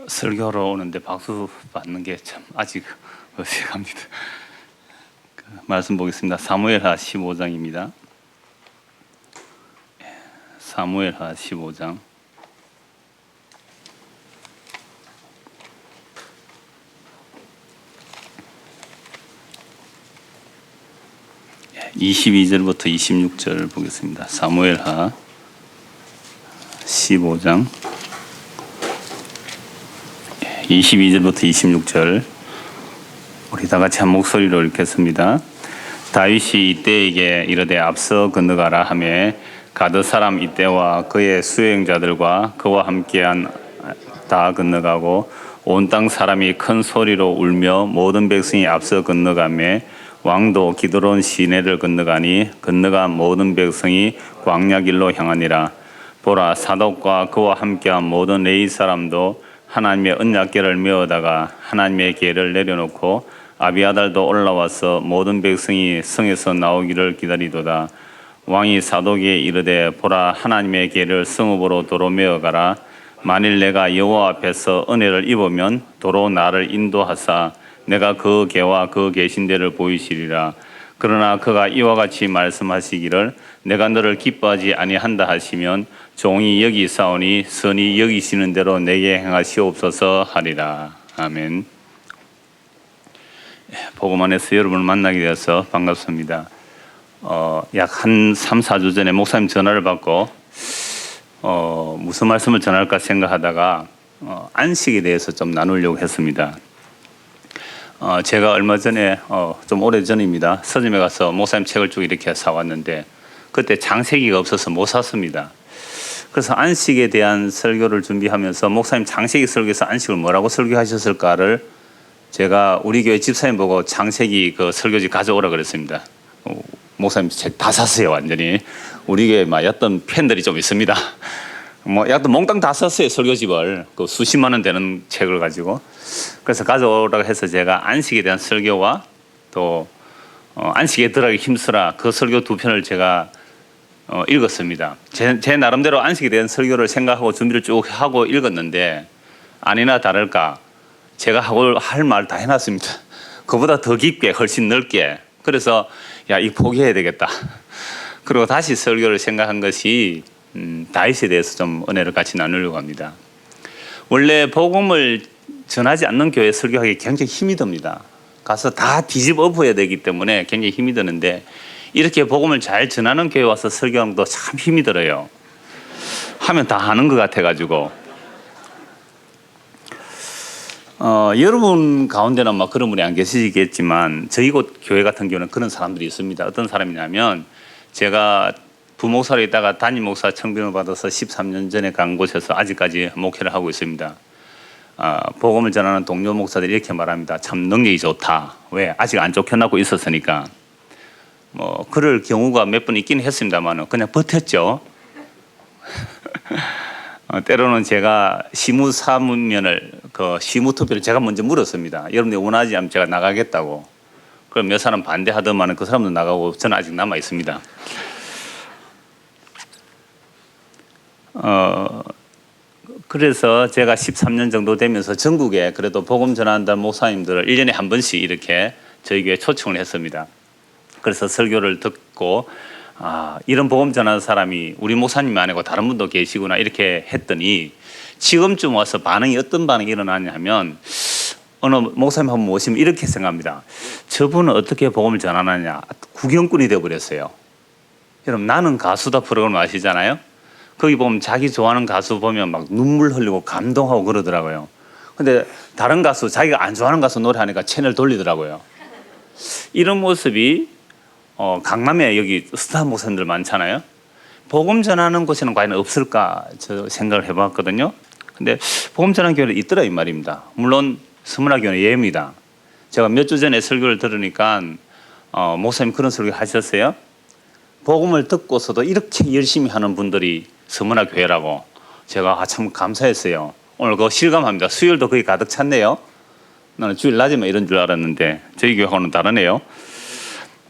설교로 오는데 박수 받는 게 참 아직 어색합니다. 말씀 보겠습니다. 사무엘하 15장입니다. 사무엘하 15장 22절부터 26절 보겠습니다. 사무엘하 15장 22절부터 26절 우리 다 같이 한 목소리로 읽겠습니다. 다윗이 이때에게 이르되 앞서 건너가라 하매 가드 사람 이때와 그의 수행자들과 그와 함께한 다 건너가고 온 땅 사람이 큰 소리로 울며 모든 백성이 앞서 건너가매 왕도 기드론 시내를 건너가니 건너간 모든 백성이 광야길로 향하니라. 보라, 사독과 그와 함께한 모든 레위 사람도 하나님의 언약궤를 메어다가 하나님의 궤를 내려놓고 아비아달도 올라와서 모든 백성이 성에서 나오기를 기다리도다. 왕이 사독에게 이르되 보라, 하나님의 궤를 성읍으로 도로 메어가라. 만일 내가 여호와 앞에서 은혜를 입으면 도로 나를 인도하사 내가 그 궤와 그 계신 데를 보이시리라. 그러나 그가 이와 같이 말씀하시기를 내가 너를 기뻐하지 아니한다 하시면 종이 여기 있사오니 선이 여기시는 대로 내게 행하시옵소서 하리라. 아멘. 복음 안에서 여러분을 만나게 되어서 반갑습니다. 약 한 3, 4주 전에 목사님 전화를 받고 무슨 말씀을 전할까 생각하다가 안식에 대해서 좀 나누려고 했습니다. 제가 얼마 전에 좀 오래 전입니다. 서점에 가서 목사님 책을 쭉 이렇게 사왔는데 그때 장세기가 없어서 못 샀습니다. 그래서 안식에 대한 설교를 준비하면서 목사님 장세기 설교에서 안식을 뭐라고 설교하셨을까를 제가 우리 교회 집사님 보고 장세기 그 설교지 가져오라 그랬습니다. 목사님 책 다 샀어요. 완전히 우리 교회 막 어떤 팬들이 좀 있습니다. 뭐 약간 몽땅 다 썼어요. 설교집을 그 수십만 원 되는 책을 가지고. 그래서 가져오라고 해서 제가 안식에 대한 설교와 또 안식에 들어가기 힘쓰라 그 설교 두 편을 제가 읽었습니다. 제 나름대로 안식에 대한 설교를 생각하고 준비를 쭉 하고 읽었는데 아니나 다를까 제가 할 말 다 해놨습니다. 그보다 더 깊게 훨씬 넓게. 그래서 야, 이거 포기해야 되겠다. 그리고 다시 설교를 생각한 것이 다윗에 대해서 좀 은혜를 같이 나누려고 합니다. 원래 복음을 전하지 않는 교회 설교하기 굉장히 힘이 듭니다. 가서 다 뒤집어 엎어야 되기 때문에 굉장히 힘이 드는데 이렇게 복음을 잘 전하는 교회 와서 설교하는 것도 참 힘이 들어요. 하면 다 하는 것 같아가지고 여러분 가운데는 아마 그런 분이 안 계시겠지만 저희 곳 교회 같은 경우는 그런 사람들이 있습니다. 어떤 사람이냐면 제가 부목사로 있다가 담임 목사 청빙을 받아서 13년 전에 간 곳에서 아직까지 목회를 하고 있습니다. 복음을 전하는 동료 목사들이 이렇게 말합니다. 참 능력이 좋다. 왜? 아직 안 쫓겨나고 있었으니까. 뭐 그럴 경우가 몇 번 있긴 했습니다만 그냥 버텼죠. 때로는 제가 시무사면을 그 시무투표를 제가 먼저 물었습니다. 여러분들이 원하지 않으면 제가 나가겠다고. 그럼 몇 사람 반대하더만은 그 사람도 나가고 저는 아직 남아 있습니다. 그래서 제가 13년 정도 되면서 전국에 그래도 복음 전한다는 목사님들을 1년에 한 번씩 이렇게 저희 교회에 초청을 했습니다. 그래서 설교를 듣고 이런 복음 전하는 사람이 우리 목사님 아니고 다른 분도 계시구나 이렇게 했더니 지금쯤 와서 어떤 반응이 일어나냐면 어느 목사님 한번 모시면 이렇게 생각합니다. 저분은 어떻게 복음을 전하느냐. 구경꾼이 되어버렸어요. 여러분 나는 가수다 프로그램 아시잖아요. 거기 보면 자기 좋아하는 가수 보면 막 눈물 흘리고 감동하고 그러더라고요. 근데 다른 가수 자기가 안 좋아하는 가수 노래하니까 채널 돌리더라고요. 이런 모습이 강남에 여기 스타 목사님들 많잖아요. 복음 전하는 곳에는 과연 없을까 저 생각을 해봤거든요. 근데 복음 전하는 교회는 있더라 이 말입니다. 물론 서문화교회는 예입니다. 제가 몇 주 전에 설교를 들으니까 목사님 그런 설교 하셨어요. 복음을 듣고서도 이렇게 열심히 하는 분들이 서문화교회라고 제가 참 감사했어요. 오늘 그거 실감합니다. 수요일도 거의 가득 찼네요. 나는 주일 낮에만 이런 줄 알았는데 저희 교회하고는 다르네요.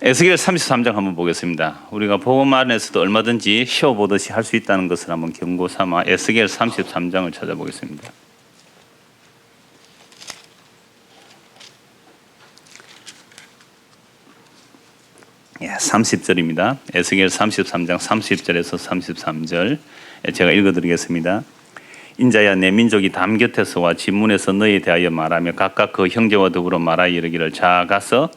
에스겔 33장 한번 보겠습니다. 우리가 복음 안에서도 얼마든지 쉬어보듯이 할 수 있다는 것을 한번 경고 삼아 에스겔 33장을 찾아보겠습니다. 30절입니다. 에스겔 33장 30절에서 33절 제가 읽어드리겠습니다. 인자야, 내 민족이 담 곁에서와 집문에서 너희에 대하여 말하며 각각 그 형제와 더불어 말하여 이르기를, 자 가서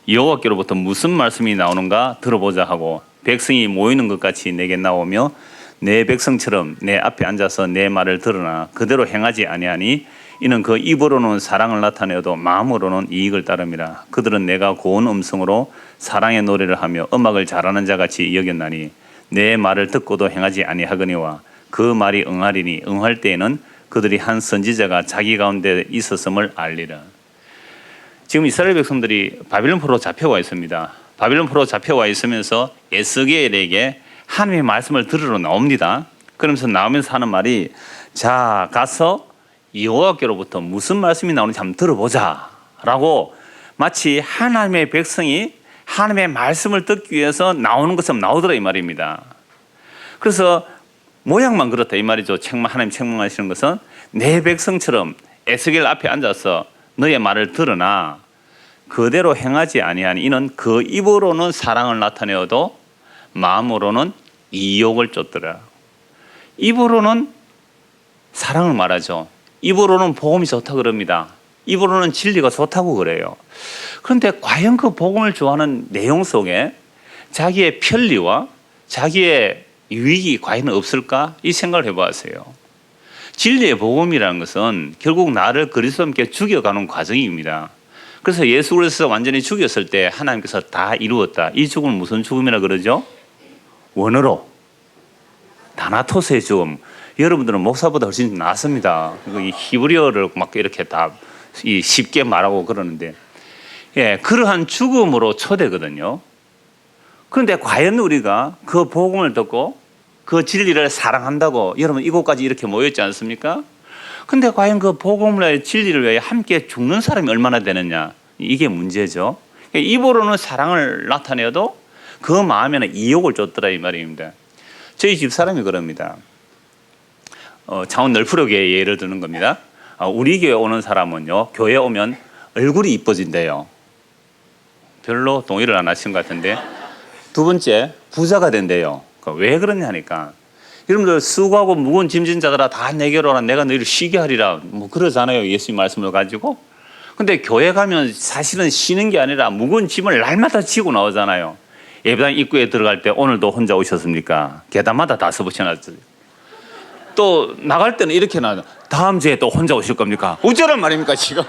여호와께로부터 무슨 말씀이 나오는가 들어보자 하고 백성이 모이는 것 같이 내게 나오며 내 백성처럼 내 앞에 앉아서 내 말을 들으나 그대로 행하지 아니하니 이는 그 입으로는 사랑을 나타내어도 마음으로는 이익을 따름이라. 그들은 내가 고운 음성으로 사랑의 노래를 하며 음악을 잘하는 자같이 여겼나니 내 말을 듣고도 행하지 아니하거니와 그 말이 응하리니 응할 때에는 그들이 한 선지자가 자기 가운데 있었음을 알리라. 지금 이스라엘 백성들이 바빌론 포로로 잡혀와 있습니다. 바빌론 포로로 잡혀와 있으면서 에스겔에게 하나님의 말씀을 들으러 나옵니다. 그러면서 나오면서 하는 말이, 자 가서 여호와께로부터 무슨 말씀이 나오는지 한번 들어보자 라고, 마치 하나님의 백성이 하나님의 말씀을 듣기 위해서 나오는 것처럼 나오더라 이 말입니다. 그래서 모양만 그렇다 이 말이죠. 하나님 책망하시는 것은 내 백성처럼 에스겔 앞에 앉아서 너의 말을 들으나 그대로 행하지 아니하니 이는 그 입으로는 사랑을 나타내어도 마음으로는 이욕을 쫓더라. 입으로는 사랑을 말하죠. 입으로는 복음이 좋다고 그럽니다. 입으로는 진리가 좋다고 그래요. 그런데 과연 그 복음을 좋아하는 내용 속에 자기의 편리와 자기의 유익이 과연 없을까? 이 생각을 해보세요. 진리의 복음이라는 것은 결국 나를 그리스도와 함께 죽여가는 과정입니다. 그래서 예수 그리스도 완전히 죽였을 때 하나님께서 다 이루었다. 이 죽음은 무슨 죽음이라 그러죠? 원어로 다나토스의 죽음. 여러분들은 목사보다 훨씬 낫습니다. 이 히브리어를 막 이렇게 다 쉽게 말하고 그러는데, 그러한 죽음으로 초대거든요. 그런데 과연 우리가 그 복음을 듣고 그 진리를 사랑한다고 여러분 이곳까지 이렇게 모였지 않습니까? 근데 과연 그 복음을 진리를 위해 함께 죽는 사람이 얼마나 되느냐, 이게 문제죠. 입으로는 사랑을 나타내도 그 마음에는 이욕을 쫓더라 이 말입니다. 저희 집 사람이 그럽니다. 창원 널프로교회 예를 드는 겁니다. 우리 교회 오는 사람은요, 교회 오면 얼굴이 이뻐진대요. 별로 동의를 안 하신 것 같은데, 두 번째 부자가 된대요. 왜 그러냐니까, 여러분들 수고하고 무거운 짐진 자들아 다 내게로 오라, 내가 너희를 쉬게 하리라, 뭐 그러잖아요, 예수님 말씀을 가지고. 근데 교회 가면 사실은 쉬는 게 아니라 무거운 짐을 날마다 지고 나오잖아요. 예배당 입구에 들어갈 때 오늘도 혼자 오셨습니까? 계단마다 다 써붙여놨어요. 또 나갈 때는 이렇게 나와요. 다음 주에 또 혼자 오실 겁니까? 어쩌란 말입니까 지금?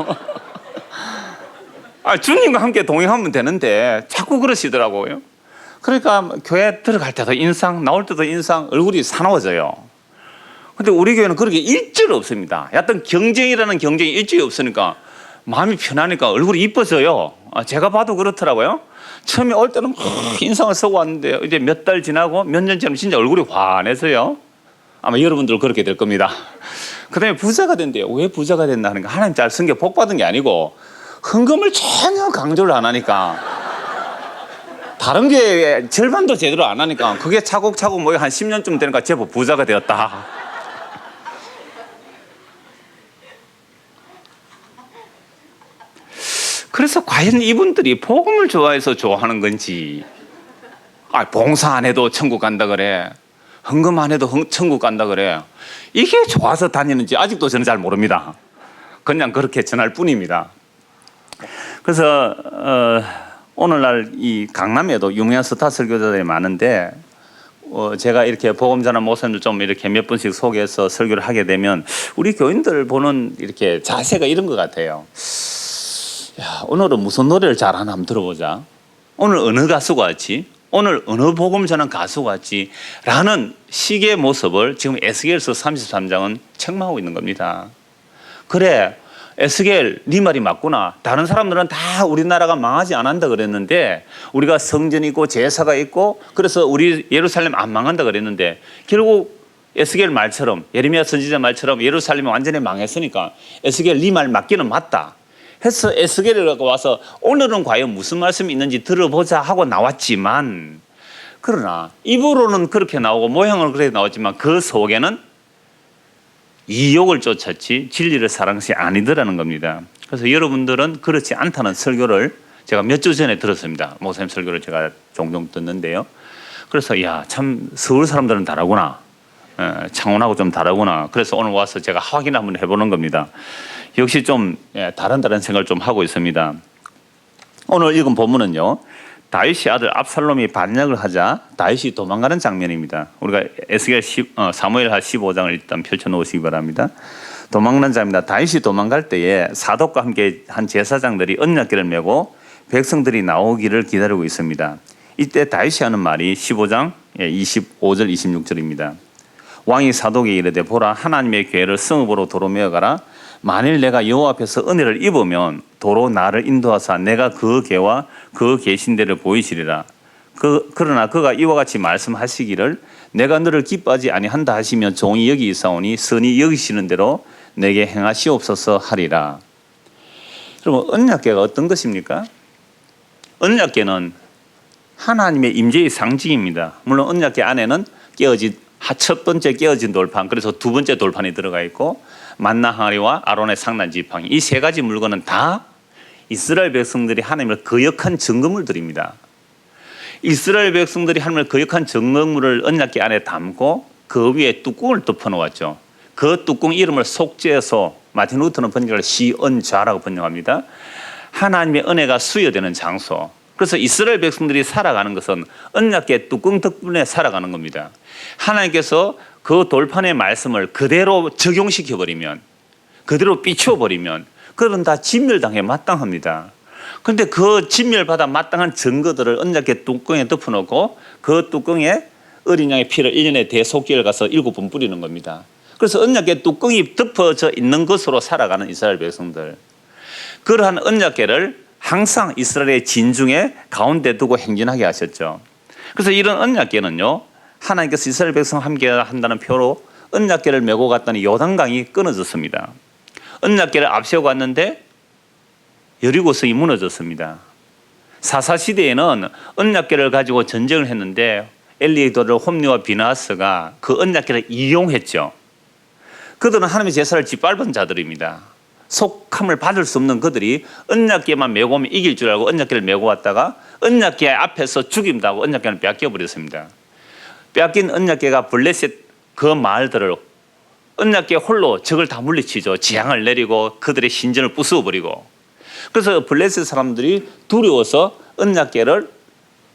주님과 함께 동행하면 되는데 자꾸 그러시더라고요. 그러니까 교회 들어갈 때도 인상, 나올 때도 인상, 얼굴이 사나워져요. 근데 우리 교회는 그렇게 일절 없습니다. 어떤 경쟁이라는 경쟁이 일절이 없으니까 마음이 편하니까 얼굴이 이뻐져요. 제가 봐도 그렇더라고요. 처음에 올 때는 인상을 쓰고 왔는데 이제 몇 달 지나고 몇 년 지나면 진짜 얼굴이 환해서요. 아마 여러분들 그렇게 될 겁니다. 그 다음에 부자가 된대요. 왜 부자가 된다 하니까, 하나님 잘 쓴 게 복 받은 게 아니고 헌금을 전혀 강조를 안 하니까, 다른 게 절반도 제대로 안 하니까 그게 차곡차곡 모여 한 10년쯤 되니까 제법 부자가 되었다. 그래서 과연 이분들이 복음을 좋아해서 좋아하는 건지, 봉사 안 해도 천국 간다 그래, 헌금 안 해도 천국 간다 그래, 이게 좋아서 다니는지 아직도 저는 잘 모릅니다. 그냥 그렇게 전할 뿐입니다. 그래서 오늘날 이 강남에도 유명한 스타 설교자들이 많은데, 제가 이렇게 복음 전하는 목사님들 좀 이렇게 몇 분씩 소개해서 설교를 하게 되면 우리 교인들 보는 이렇게 자세가 이런 것 같아요. 야, 오늘은 무슨 노래를 잘하나 한번 들어보자. 오늘 어느 가수가 왔지? 오늘 어느 복음 전한 가수가 왔지? 라는 식의 모습을 지금 에스겔서 33장은 책망하고 있는 겁니다. 그래, 에스겔 네 말이 맞구나. 다른 사람들은 다 우리나라가 망하지 않았다 그랬는데, 우리가 성전이 있고 제사가 있고 그래서 우리 예루살렘 안 망한다 그랬는데, 결국 에스겔 말처럼, 예레미야 선지자 말처럼 예루살렘이 완전히 망했으니까 에스겔 네 말 맞기는 맞다 해서 에스겔을 갖고 와서 오늘은 과연 무슨 말씀이 있는지 들어보자 하고 나왔지만, 그러나 입으로는 그렇게 나오고 모양은 그렇게 나왔지만 그 속에는 이욕을 쫓았지 진리를 사랑한 것이 아니더라는 겁니다. 그래서 여러분들은 그렇지 않다는 설교를 제가 몇 주 전에 들었습니다. 목사님 설교를 제가 종종 듣는데요. 그래서 야, 참 서울 사람들은 다르구나. 창원하고 좀 다르구나. 그래서 오늘 와서 제가 확인 한번 해보는 겁니다. 역시 좀 다른 생각을 좀 하고 있습니다. 오늘 읽은 본문은요, 다윗의 아들 압살롬이 반역을 하자 다윗이 도망가는 장면입니다. 우리가 사무엘하 15장을 일단 펼쳐놓으시기 바랍니다. 도망가는 장면입니다. 다윗이 도망갈 때에 사독과 함께 한 제사장들이 언약궤를 메고 백성들이 나오기를 기다리고 있습니다. 이때 다윗이 하는 말이 15장 25절 26절입니다. 왕이 사독에게 이르되 보라, 하나님의 궤를 성읍으로 도로 메어가라. 만일 내가 여호와 앞에서 은혜를 입으면 도로 나를 인도하사 내가 그 궤와 그 계신 데를 보이시리라. 그러나 그가 이와 같이 말씀하시기를 내가 너를 기뻐하지 아니한다 하시면 종이 여기 있사오니 선이 여기시는 대로 내게 행하시옵소서 하리라. 여러분, 언약궤가 어떤 것입니까? 언약궤는 하나님의 임재의 상징입니다. 물론 언약궤 안에는 첫 번째 깨어진 돌판, 그래서 두 번째 돌판이 들어가 있고 만나 항아리와 아론의 상난 지팡이, 이 세 가지 물건은 다 이스라엘 백성들이 하나님을 거역한 증거물들입니다. 이스라엘 백성들이 하나님을 거역한 증거물을 언약궤 안에 담고 그 위에 뚜껑을 덮어놓았죠. 그 뚜껑 이름을 속죄소, 마틴 루터는 번역을 시언좌라고 번역합니다. 하나님의 은혜가 수여되는 장소. 그래서 이스라엘 백성들이 살아가는 것은 언약궤 뚜껑 덕분에 살아가는 겁니다. 하나님께서 그 돌판의 말씀을 그대로 적용시켜버리면, 그대로 비추어버리면 그건 다 진멸당해 마땅합니다. 그런데 그 진멸받아 마땅한 증거들을 언약궤 뚜껑에 덮어놓고 그 뚜껑에 어린 양의 피를 1년에 대속죄를 가서 7번 뿌리는 겁니다. 그래서 언약궤 뚜껑이 덮어져 있는 것으로 살아가는 이스라엘 백성들, 그러한 언약궤를 항상 이스라엘의 진중에 가운데 두고 행진하게 하셨죠. 그래서 이런 언약궤는요, 하나님께서 이스라엘 백성 함께 한다는 표로 언약궤를 메고 갔더니 요단강이 끊어졌습니다. 언약궤를 앞세우고 갔는데 여리고성이 무너졌습니다. 사사시대에는 언약궤를 가지고 전쟁을 했는데 엘리의 도를 홈리와 비나스가 그 언약궤를 이용했죠. 그들은 하나님의 제사를 짓밟은 자들입니다. 속함을 받을 수 없는 그들이 언약궤만 메고 오면 이길 줄 알고 언약궤를 메고 왔다가 언약궤 앞에서 죽임당하고 언약궤를 빼앗겨버렸습니다. 빼앗긴 언약궤가 블레셋 그 마을들을 언약궤 홀로 적을 다 물리치죠. 재앙을 내리고 그들의 신전을 부수어버리고. 그래서 블레셋 사람들이 두려워서 언약궤를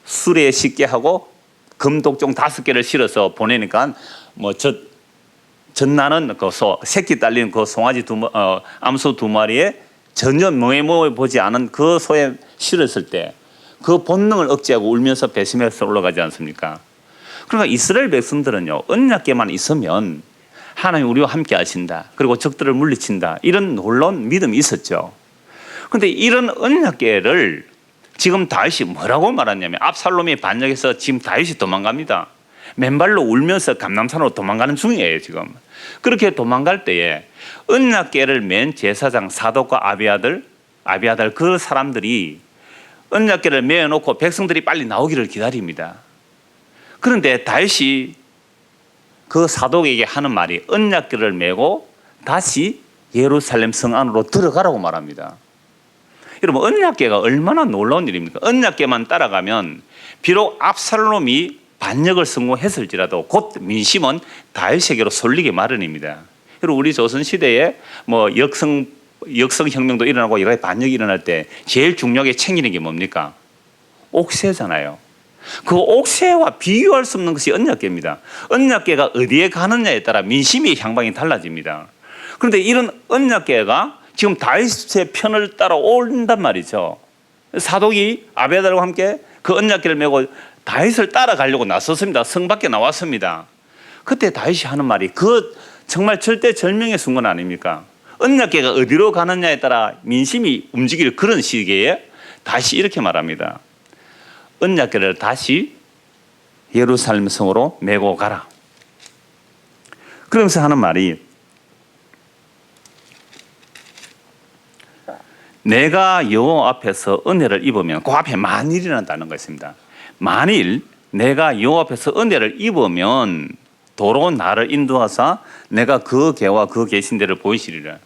수레에 싣게 하고 금독종 5개를 실어서 보내니까 전나는 그 새끼 딸린 그 송아지 암소 2마리에 전혀 모해 보지 않은 그 소에 실었을 때 그 본능을 억제하고 울면서 배심해서 올라가지 않습니까? 그러니까 이스라엘 백성들은요, 언약궤만 있으면 하나님 우리와 함께 하신다, 그리고 적들을 물리친다, 이런 놀라운 믿음이 있었죠. 그런데 이런 언약궤를 지금 다윗이 뭐라고 말하냐면, 압살롬이 반역해서 지금 다윗이 도망갑니다. 맨발로 울면서 감람산으로 도망가는 중이에요 지금. 그렇게 도망갈 때에 언약궤를 맨 제사장 사독과 아비아들 그 사람들이 언약궤를 메어놓고 백성들이 빨리 나오기를 기다립니다. 그런데 다윗이 그 사독에게 하는 말이 언약궤를 메고 다시 예루살렘 성 안으로 들어가라고 말합니다. 여러분, 언약궤가 얼마나 놀라운 일입니까? 언약궤만 따라가면 비록 압살롬이 반역을 성공했을지라도 곧 민심은 다윗에게로 쏠리기 마련입니다. 그리고 우리 조선시대에 역성혁명도 일어나고 여러 가지 반역이 일어날 때 제일 중요하게 챙기는 게 뭡니까? 옥새잖아요. 그 옥새와 비교할 수 없는 것이 언약궤입니다. 언약궤가 어디에 가느냐에 따라 민심의 향방이 달라집니다. 그런데 이런 언약궤가 지금 다윗의 편을 따라 온단 말이죠. 사독이 아비아달과 함께 그 언약궤를 메고 다윗을 따라가려고 나섰습니다. 성 밖에 나왔습니다. 그때 다윗이 하는 말이 그 정말 절대절명의 순간 아닙니까? 언약궤가 어디로 가느냐에 따라 민심이 움직일 그런 시기에 다시 이렇게 말합니다. 언약궤를 다시 예루살렘 성으로 메고 가라. 그러면서 하는 말이 내가 여호와 앞에서 은혜를 입으면, 그 앞에 만일이라는 것입니다. 만일 내가 여호와 앞에서 은혜를 입으면 도로 나를 인도하사 내가 그 궤와 그 계신 데를 보이시리라.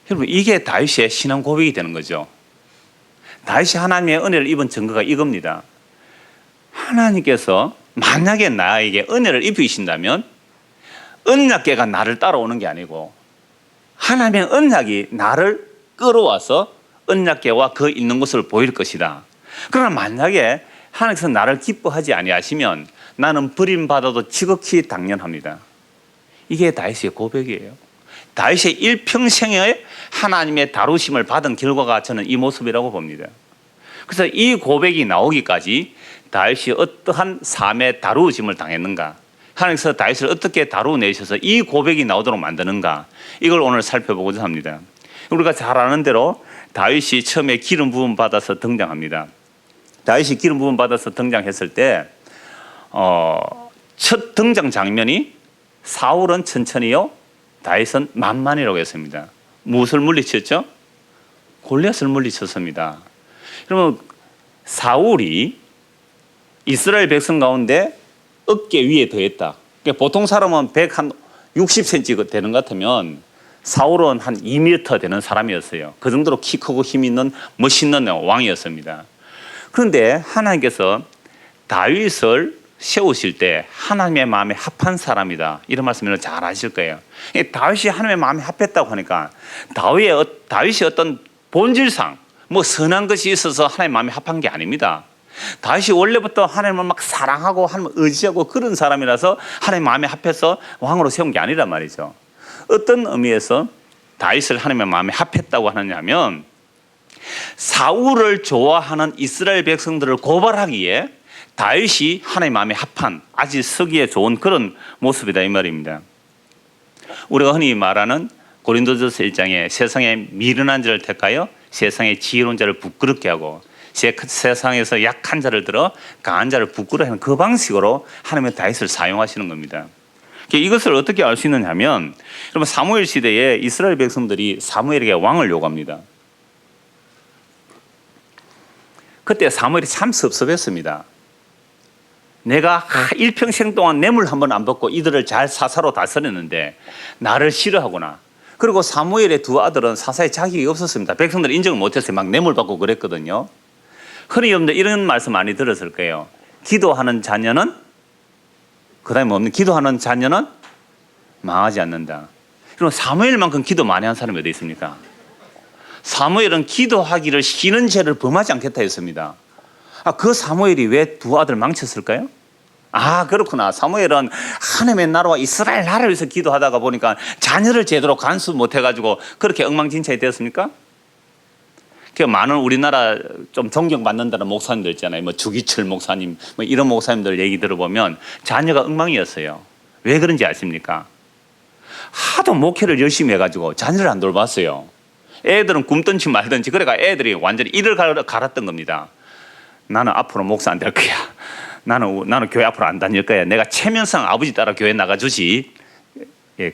여러분, 이게 다윗의 신앙 고백이 되는 거죠. 다윗이 하나님의 은혜를 입은 증거가 이겁니다. 하나님께서 만약에 나에게 은혜를 입히신다면 언약궤가 나를 따라오는 게 아니고 하나님의 언약이 나를 끌어와서 언약궤와 그 있는 곳을 보일 것이다. 그러나 만약에 하나님께서 나를 기뻐하지 아니하시면 나는 버림받아도 지극히 당연합니다. 이게 다윗의 고백이에요. 다윗의 일평생의 하나님의 다루심을 받은 결과가 저는 이 모습이라고 봅니다. 그래서 이 고백이 나오기까지 다윗이 어떠한 삶의 다루심을 당했는가, 하나님께서 다윗을 어떻게 다루어내셔서 이 고백이 나오도록 만드는가, 이걸 오늘 살펴보고자 합니다. 우리가 잘 아는 대로 다윗이 처음에 기름 부음 받아서 등장합니다. 다윗이 기름 부음 받아서 등장했을 때 첫 등장 장면이 사울은 천천히요, 다윗은 만만이라고 했습니다. 무엇을 물리쳤죠? 골리앗을 물리쳤습니다. 그러면 사울이 이스라엘 백성 가운데 어깨 위에 더했다. 그러니까 보통 사람은 160cm 되는 것 같으면 사울은 한 2m 되는 사람이었어요. 그 정도로 키 크고 힘 있는 멋있는 왕이었습니다. 그런데 하나님께서 다윗을 세우실 때 하나님의 마음에 합한 사람이다, 이런 말씀을 잘 아실 거예요. 다윗이 하나님의 마음에 합했다고 하니까 다윗이 어떤 본질상 뭐 선한 것이 있어서 하나님의 마음에 합한 게 아닙니다. 다윗이 원래부터 하나님을 막 사랑하고 하나님을 의지하고 그런 사람이라서 하나님 마음에 합해서 왕으로 세운 게 아니란 말이죠. 어떤 의미에서 다윗을 하나님의 마음에 합했다고 하느냐면 사울을 좋아하는 이스라엘 백성들을 고발하기에 다윗이 하나님 마음에 합한 아주 서기에 좋은 그런 모습이다, 이 말입니다. 우리가 흔히 말하는 고린도전서 1장에 세상의 미련한 자를 택하여 세상의 지혜로운 자를 부끄럽게 하고 세상에서 약한 자를 들어 강한 자를 부끄러워하는 그 방식으로 하나님의 다윗을 사용하시는 겁니다. 이것을 어떻게 알 수 있느냐 하면, 여러분 사무엘 시대에 이스라엘 백성들이 사무엘에게 왕을 요구합니다. 그때 사무엘이 참 섭섭했습니다. 내가 일평생 동안 뇌물 한 번 안 받고 이들을 잘 사사로 다스렸는데 나를 싫어하구나. 그리고 사무엘의 두 아들은 사사에 자격이 없었습니다. 백성들이 인정을 못했어요. 막 뇌물 받고 그랬거든요. 흔히 여러분들 이런 말씀 많이 들었을 거예요. 기도하는 자녀는, 그 다음에 뭡니까? 기도하는 자녀는 망하지 않는다. 그럼 사무엘만큼 기도 많이 한 사람이 어디 있습니까? 사무엘은 기도하기를 시키는 죄를 범하지 않겠다 했습니다. 그 사무엘이 왜 두 아들 망쳤을까요? 그렇구나. 사무엘은 하나님의 나라와 이스라엘 나라를 위해서 기도하다가 보니까 자녀를 제대로 간수 못해가지고 그렇게 엉망진창이 되었습니까? 많은 우리나라 좀 존경받는다는 목사님들 있잖아요. 뭐 주기철 목사님, 뭐 이런 목사님들 얘기 들어보면 자녀가 엉망이었어요. 왜 그런지 아십니까? 하도 목회를 열심히 해가지고 자녀를 안 돌봤어요. 애들은 굶든지 말든지, 그래가 애들이 완전히 이를 갈았던 겁니다. 나는 앞으로 목사 안 될 거야. 나는 교회 앞으로 안 다닐 거야. 내가 체면상 아버지 따라 교회 나가주지.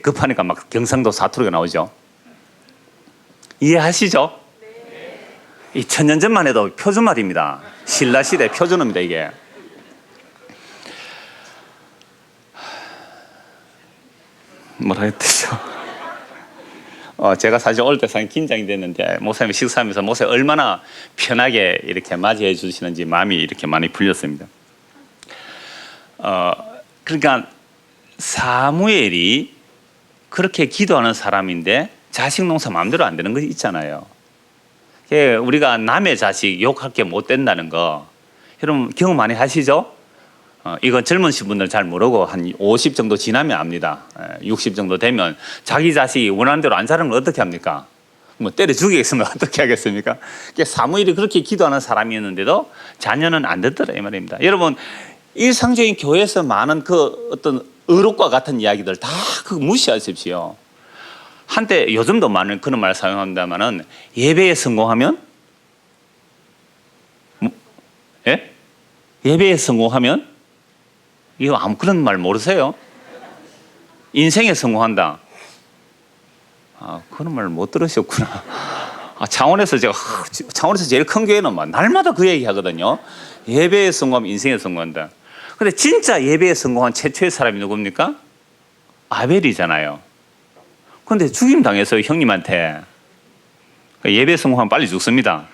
급하니까 막 경상도 사투리가 나오죠. 이해하시죠? 이 천년 전만 해도 표준말입니다. 신라시대 표준어입니다, 이게. 뭐라 했대죠? 제가 사실 어릴 때 상당히 긴장이 됐는데 목사님이 식사하면서 목사님 얼마나 편하게 이렇게 맞이해 주시는지 마음이 이렇게 많이 풀렸습니다. 그러니까 사무엘이 그렇게 기도하는 사람인데 자식 농사 마음대로 안 되는 것이 있잖아요. 우리가 남의 자식 욕할 게 못 된다는 거 여러분 경험 많이 하시죠? 이건 젊으신 분들 잘 모르고 한 50 정도 지나면 압니다. 60 정도 되면 자기 자식이 원하는 대로 안 자라는 걸 어떻게 합니까? 뭐 때려 죽이겠으면 어떻게 하겠습니까? 사무엘이 그렇게 기도하는 사람이었는데도 자녀는 안 듣더라, 이 말입니다. 여러분 일상적인 교회에서 많은 그 어떤 의롭과 같은 이야기들 다 그거 무시하십시오. 한때 요즘도 많은 그런 말 사용합니다만은 예배에 성공하면 예? 예배에 성공하면 이거 아무 그런 말 모르세요? 인생에 성공한다. 그런 말 못 들으셨구나. 창원에서 제일 큰 교회는 날마다 그 얘기 하거든요. 예배에 성공하면 인생에 성공한다. 근데 진짜 예배에 성공한 최초의 사람이 누굽니까? 아벨이잖아요. 근데 죽임 당해서 형님한테 예배에 성공하면 빨리 죽습니다.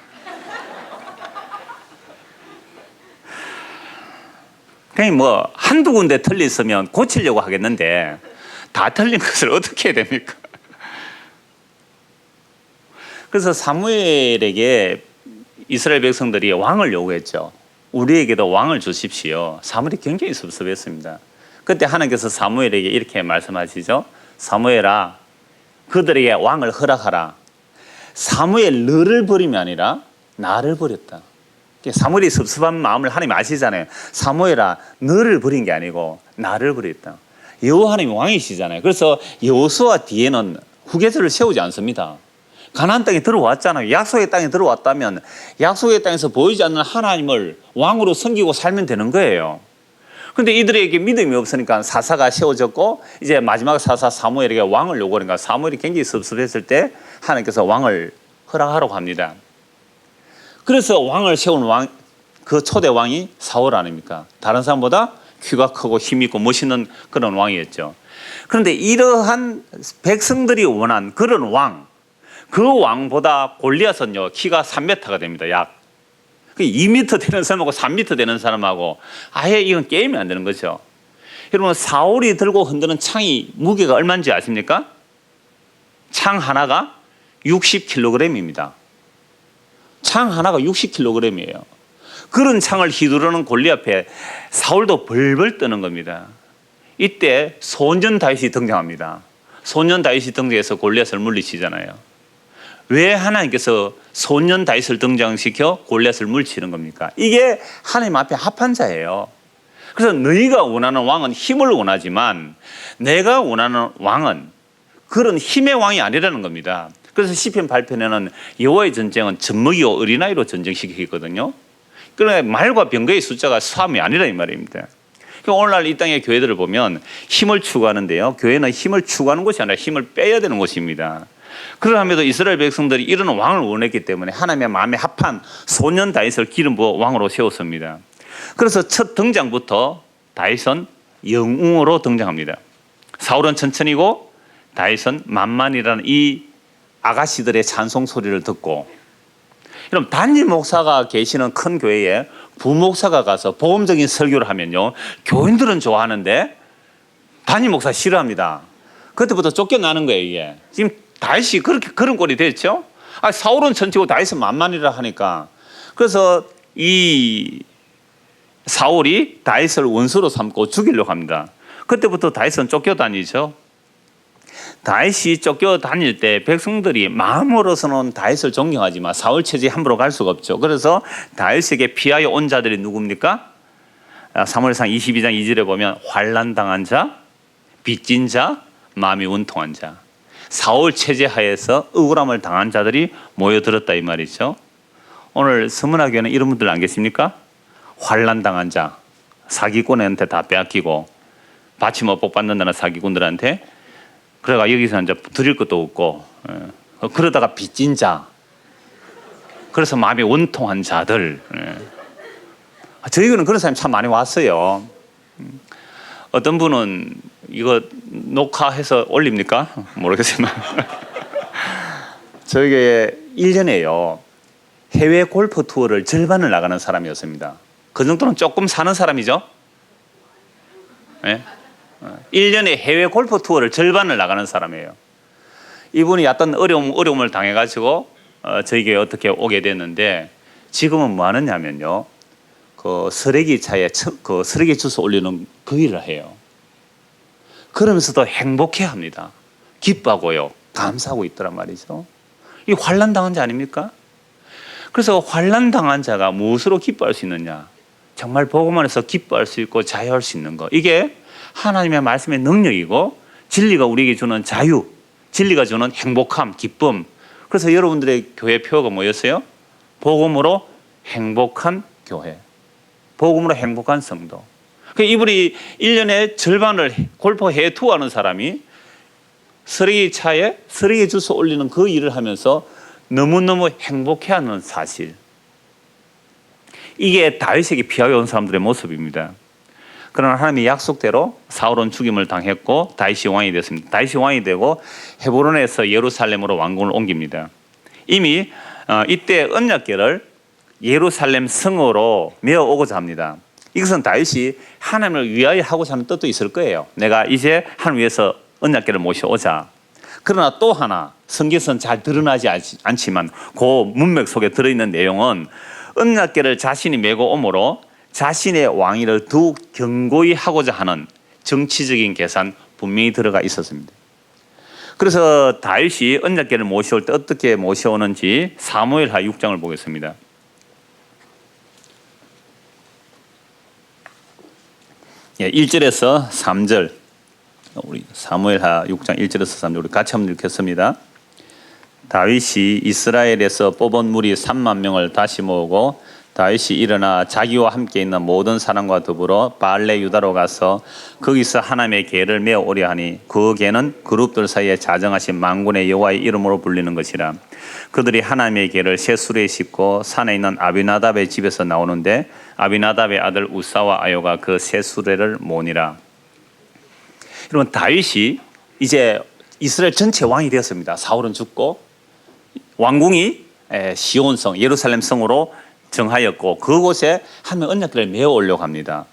그냥 뭐 한두 군데 틀렸으면 고치려고 하겠는데 다 틀린 것을 어떻게 해야 됩니까? 그래서 사무엘에게 이스라엘 백성들이 왕을 요구했죠. 우리에게도 왕을 주십시오. 사무엘이 굉장히 섭섭했습니다. 그때 하나님께서 사무엘에게 이렇게 말씀하시죠. 사무엘아, 그들에게 왕을 허락하라. 사무엘 너를 버림이 아니라 나를 버렸다. 사무엘이 섭섭한 마음을 하나님 아시잖아요. 사무엘아, 너를 버린 게 아니고 나를 버렸다. 여호와 하나님이 왕이시잖아요. 그래서 여호수아 뒤에는 후계자를 세우지 않습니다. 가나안 땅에 들어왔잖아요. 약속의 땅에 들어왔다면 약속의 땅에서 보이지 않는 하나님을 왕으로 섬기고 살면 되는 거예요. 그런데 이들에게 믿음이 없으니까 사사가 세워졌고 이제 마지막 사사 사무엘에게 왕을 요구하니까 사무엘이 굉장히 섭섭했을 때 하나님께서 왕을 허락하라고 합니다. 그래서 왕을 세운 왕, 그 초대 왕이 사울 아닙니까? 다른 사람보다 키가 크고 힘있고 멋있는 그런 왕이었죠. 그런데 이러한 백성들이 원한 그런 왕, 그 왕보다 골리앗은요 키가 3m가 됩니다. 약 2m 되는 사람하고 3m 되는 사람하고 아예 이건 게임이 안 되는 거죠. 여러분, 사울이 들고 흔드는 창이 무게가 얼마인지 아십니까? 창 하나가 60kg입니다. 창 하나가 60kg이에요. 그런 창을 휘두르는 골리앗 앞에 사울도 벌벌 떠는 겁니다. 이때 소년 다윗이 등장합니다. 소년 다윗이 등장해서 골리앗을 물리치잖아요. 왜 하나님께서 소년 다윗을 등장시켜 골리앗을 물리치는 겁니까? 이게 하나님 앞에 합한 자예요. 그래서 너희가 원하는 왕은 힘을 원하지만 내가 원하는 왕은 그런 힘의 왕이 아니라는 겁니다. 그래서 시편 8편에는 여호와의 전쟁은 젖먹이와 어린아이로 전쟁시키거든요. 그러나 말과 병거의 숫자가 수함이 아니라 이 말입니다. 오늘날 이 땅의 교회들을 보면 힘을 추구하는데요. 교회는 힘을 추구하는 것이 아니라 힘을 빼야 되는 것입니다. 그러함에도 이스라엘 백성들이 이런 왕을 원했기 때문에 하나님의 마음에 합한 소년 다윗을 기름 부어 왕으로 세웠습니다. 그래서 첫 등장부터 다윗은 영웅으로 등장합니다. 사울은 천천히고 다윗은 만만이라는 이 아가씨들의 찬송 소리를 듣고, 여러분 단임 목사가 계시는 큰 교회에 부목사가 가서 복음적인 설교를 하면요 교인들은 좋아하는데 단임 목사 싫어합니다. 그때부터 쫓겨나는 거예요. 이게 지금 다윗이 그렇게 그런 꼴이 됐죠. 사울은 천치고 다윗은 만만이라 하니까. 그래서 이 사울이 다윗을 원수로 삼고 죽이려고 합니다. 그때부터 다윗은 쫓겨다니죠. 다윗이 쫓겨다닐 때 백성들이 마음으로서는 다윗을 존경하지만 사울 체제에 함부로 갈 수가 없죠. 그래서 다윗에게 피하여 온 자들이 누굽니까? 사무엘상 22장 2절에 보면 환난당한 자, 빚진 자, 마음이 원통한 자. 사울 체제 하에서 억울함을 당한 자들이 모여들었다 이 말이죠. 오늘 서문화교회는 이런 분들 안 계십니까? 환난당한 자, 사기꾼한테 다 빼앗기고 받침 못 받는다는 사기꾼들한테. 그래가 여기서 이제 드릴 것도 없고, 그러다가 빚진 자, 그래서 마음이 원통한 자들. 저희는 그런 사람이 참 많이 왔어요. 어떤 분은 이거 녹화해서 올립니까? 모르겠지만 저에게 1년에요 해외 골프 투어를 절반을 나가는 사람이었습니다. 그 정도는 조금 사는 사람이죠. 네? 1년에 해외 골프 투어를 절반을 나가는 사람이에요. 이분이 어떤 어려움을 당해가지고 저에게 어떻게 오게 됐는데 지금은 뭐 하느냐면요 그 쓰레기 차에 그 쓰레기 주워 올리는 그 일을 해요. 그러면서도 행복해합니다. 기뻐하고요 감사하고 있더란 말이죠. 이 환난 당한 자 아닙니까? 그래서 환난 당한 자가 무엇으로 기뻐할 수 있느냐? 정말 복음 안에서 기뻐할 수 있고 자유할 수 있는 거. 이게 하나님의 말씀의 능력이고 진리가 우리에게 주는 자유, 진리가 주는 행복함, 기쁨. 그래서 여러분들의 교회 표어가 뭐였어요? 복음으로 행복한 교회, 복음으로 행복한 성도. 이분이 1년에 절반을 골프 해외 투어하는 사람이 쓰레기 차에 쓰레기 주워 올리는 그 일을 하면서 너무너무 행복해하는 사실. 이게 다윗에게 피하여 온 사람들의 모습입니다. 그러나 하나님의 약속대로 사울은 죽임을 당했고 다윗이 왕이 됐습니다. 다윗이 왕이 되고 헤브론에서 예루살렘으로 왕궁을 옮깁니다. 이미 이때 언약궤를 예루살렘 성으로 메어오고자 합니다. 이것은 다윗이 하나님을 위하여 하고자 하는 뜻도 있을 거예요. 내가 이제 하나님 위해서 언약궤를 모셔오자. 그러나 또 하나 성경에서는 잘 드러나지 않지만 그 문맥 속에 들어있는 내용은 언약궤를 자신이 메고 오므로 자신의 왕위를 더욱 견고히 하고자 하는 정치적인 계산 분명히 들어가 있었습니다. 그래서 다윗이 언약궤를 모셔올 때 어떻게 모셔오는지 사무엘하 6장을 보겠습니다. 예, 1절에서 3절, 우리 사무엘하 6장 1절에서 3절 우리 같이 한번 읽겠습니다. 다윗이 이스라엘에서 뽑은 무리 3만 명을 다시 모으고 다윗이 일어나 자기와 함께 있는 모든 사람과 더불어 바알레 유다로 가서 거기서 하나님의 궤를 메어 오려 하니 그 궤는 그룹들 사이에 자정하신 만군의 여호와의 이름으로 불리는 것이라. 그들이 하나님의 궤를 새 수레에 싣고 산에 있는 아비나답의 집에서 나오는데 아비나답의 아들 우사와 아요가 그 새 수레를 모으니라. 여러분, 다윗이 이제 이스라엘 전체 왕이 되었습니다. 사울은 죽고 왕궁이 시온성 예루살렘 성으로 정하였고 그곳에 하나님의 언약궤를 메어 오려고 합니다.